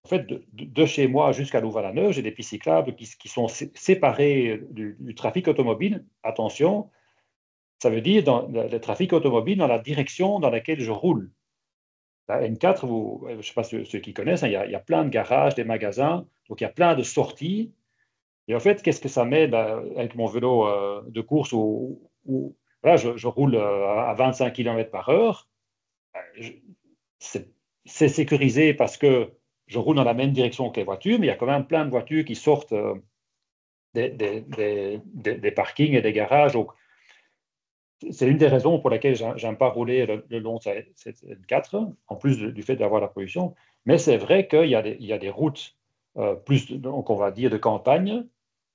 en fait de chez moi jusqu'à Louvain-la-Neuve, j'ai des pistes cyclables qui sont séparées du trafic automobile. Attention, ça veut dire dans le trafic automobile dans la direction dans laquelle je roule. La N4, je ne sais pas ceux qui connaissent, hein, il y a plein de garages, des magasins, donc il y a plein de sorties. Et en fait, qu'est-ce que ça met avec mon vélo de course où voilà, je roule à 25 km par heure. Je- c'est sécurisé parce que je roule dans la même direction que les voitures, mais il y a quand même plein de voitures qui sortent des parkings et des garages. Donc, c'est une des raisons pour lesquelles j'aime pas rouler le long de cette N4, en plus du fait d'avoir la pollution. Mais c'est vrai qu'il y a des routes donc on va dire, de campagne,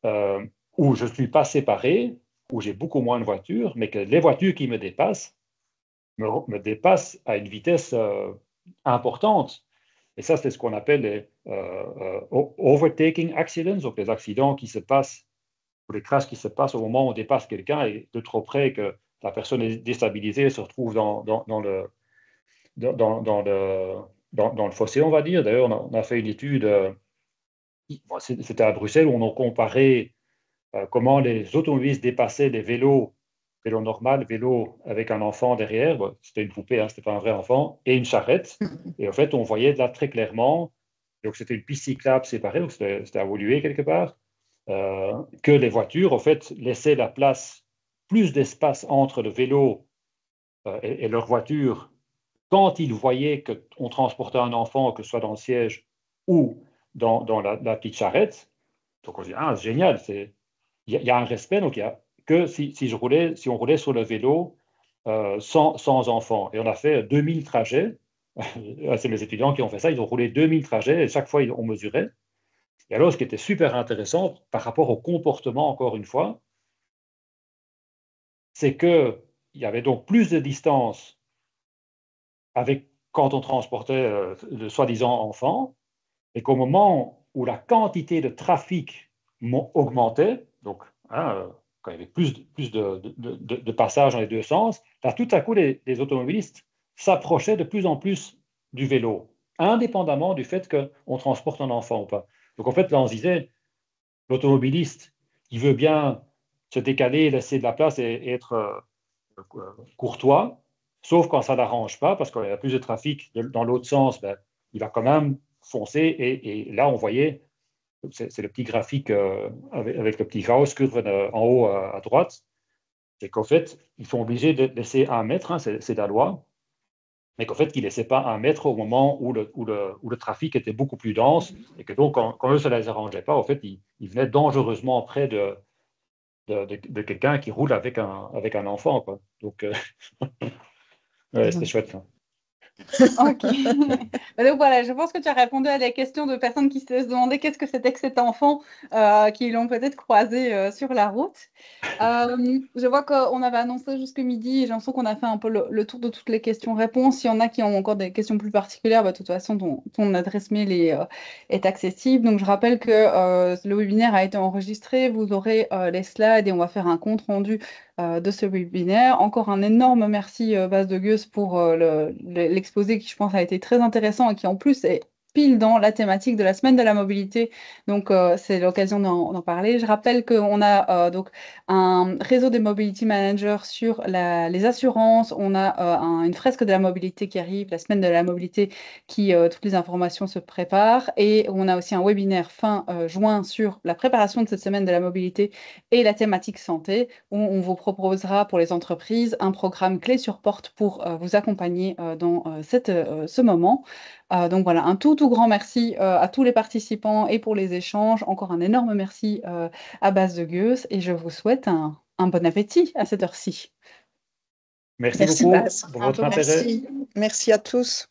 où je ne suis pas séparé, où j'ai beaucoup moins de voitures, mais que les voitures qui me dépassent dépassent à une vitesse importante. Et ça, c'est ce qu'on appelle les overtaking accidents, donc les accidents qui se passent, ou les crashs qui se passent au moment où on dépasse quelqu'un et de trop près que la personne est déstabilisée et se retrouve dans le, dans le fossé, on va dire. D'ailleurs, on a fait une étude, c'était à Bruxelles, où on a comparé comment les automobilistes dépassaient les vélos normal, vélo avec un enfant derrière, bon, c'était une poupée, hein, c'était pas un vrai enfant, et une charrette. Et en fait, on voyait là très clairement, donc c'était une piste cyclable séparée, donc c'était évolué quelque part, que les voitures, en fait, laissaient la place, plus d'espace entre le vélo et leur voiture quand ils voyaient qu'on transportait un enfant, que ce soit dans le siège ou dans la petite charrette. Donc on se dit, ah, c'est génial, il y a un respect, donc il y a que si on roulait sur le vélo sans enfant. Et on a fait 2000 trajets. C'est mes étudiants qui ont fait ça. Ils ont roulé 2000 trajets et chaque fois, on mesurait. Et alors, ce qui était super intéressant par rapport au comportement, encore une fois, c'est qu'il y avait donc plus de distance quand on transportait le soi-disant enfant, et qu'au moment où la quantité de trafic augmentait, donc hein, quand il y avait plus de passages dans les deux sens, là, tout à coup, les automobilistes s'approchaient de plus en plus du vélo, indépendamment du fait qu'on transporte un enfant ou pas. Donc en fait, là, on se disait, l'automobiliste, il veut bien se décaler, laisser de la place et être courtois, sauf quand ça ne l'arrange pas, parce qu'il y a plus de trafic dans l'autre sens, ben, il va quand même foncer. Et là, on voyait, c'est le petit graphique avec le petit Gauss curve en haut à droite, c'est qu'en fait, ils sont obligés de laisser 1 mètre, hein, c'est la loi, mais qu'en fait, ils ne laissaient pas 1 mètre au moment où le trafic était beaucoup plus dense, et que donc, quand eux, ça ne les arrangeait pas, en fait, ils venaient dangereusement près de quelqu'un qui roule avec un enfant, quoi. Donc, ouais, c'était chouette, ça. Ok. Donc voilà, je pense que tu as répondu à des questions de personnes qui se demandaient qu'est-ce que c'était que cet enfant qui l'ont peut-être croisé sur la route. Je vois qu'on avait annoncé jusque midi et j'ai l'impression qu'on a fait un peu le tour de toutes les questions-réponses. S'il y en a qui ont encore des questions plus particulières, bah, de toute façon, ton adresse mail est accessible. Donc je rappelle que le webinaire a été enregistré. Vous aurez les slides et on va faire un compte rendu de ce webinaire. Encore un énorme merci Bas de Geus pour l'exposé qui je pense a été très intéressant et qui en plus est pile dans la thématique de la semaine de la mobilité. Donc c'est l'occasion d'en parler. Je rappelle qu'on a donc un réseau des mobility managers sur les assurances. On a une fresque de la mobilité qui arrive, la semaine de la mobilité qui toutes les informations se préparent. Et on a aussi un webinaire fin juin sur la préparation de cette semaine de la mobilité et la thématique santé, où on vous proposera pour les entreprises un programme clé sur porte pour vous accompagner dans ce moment. Donc voilà, un tout grand merci à tous les participants et pour les échanges. Encore un énorme merci à Bas de Geus et je vous souhaite un bon appétit à cette heure-ci. Merci Merci, beaucoup Bas. pour votre intérêt. Merci à tous.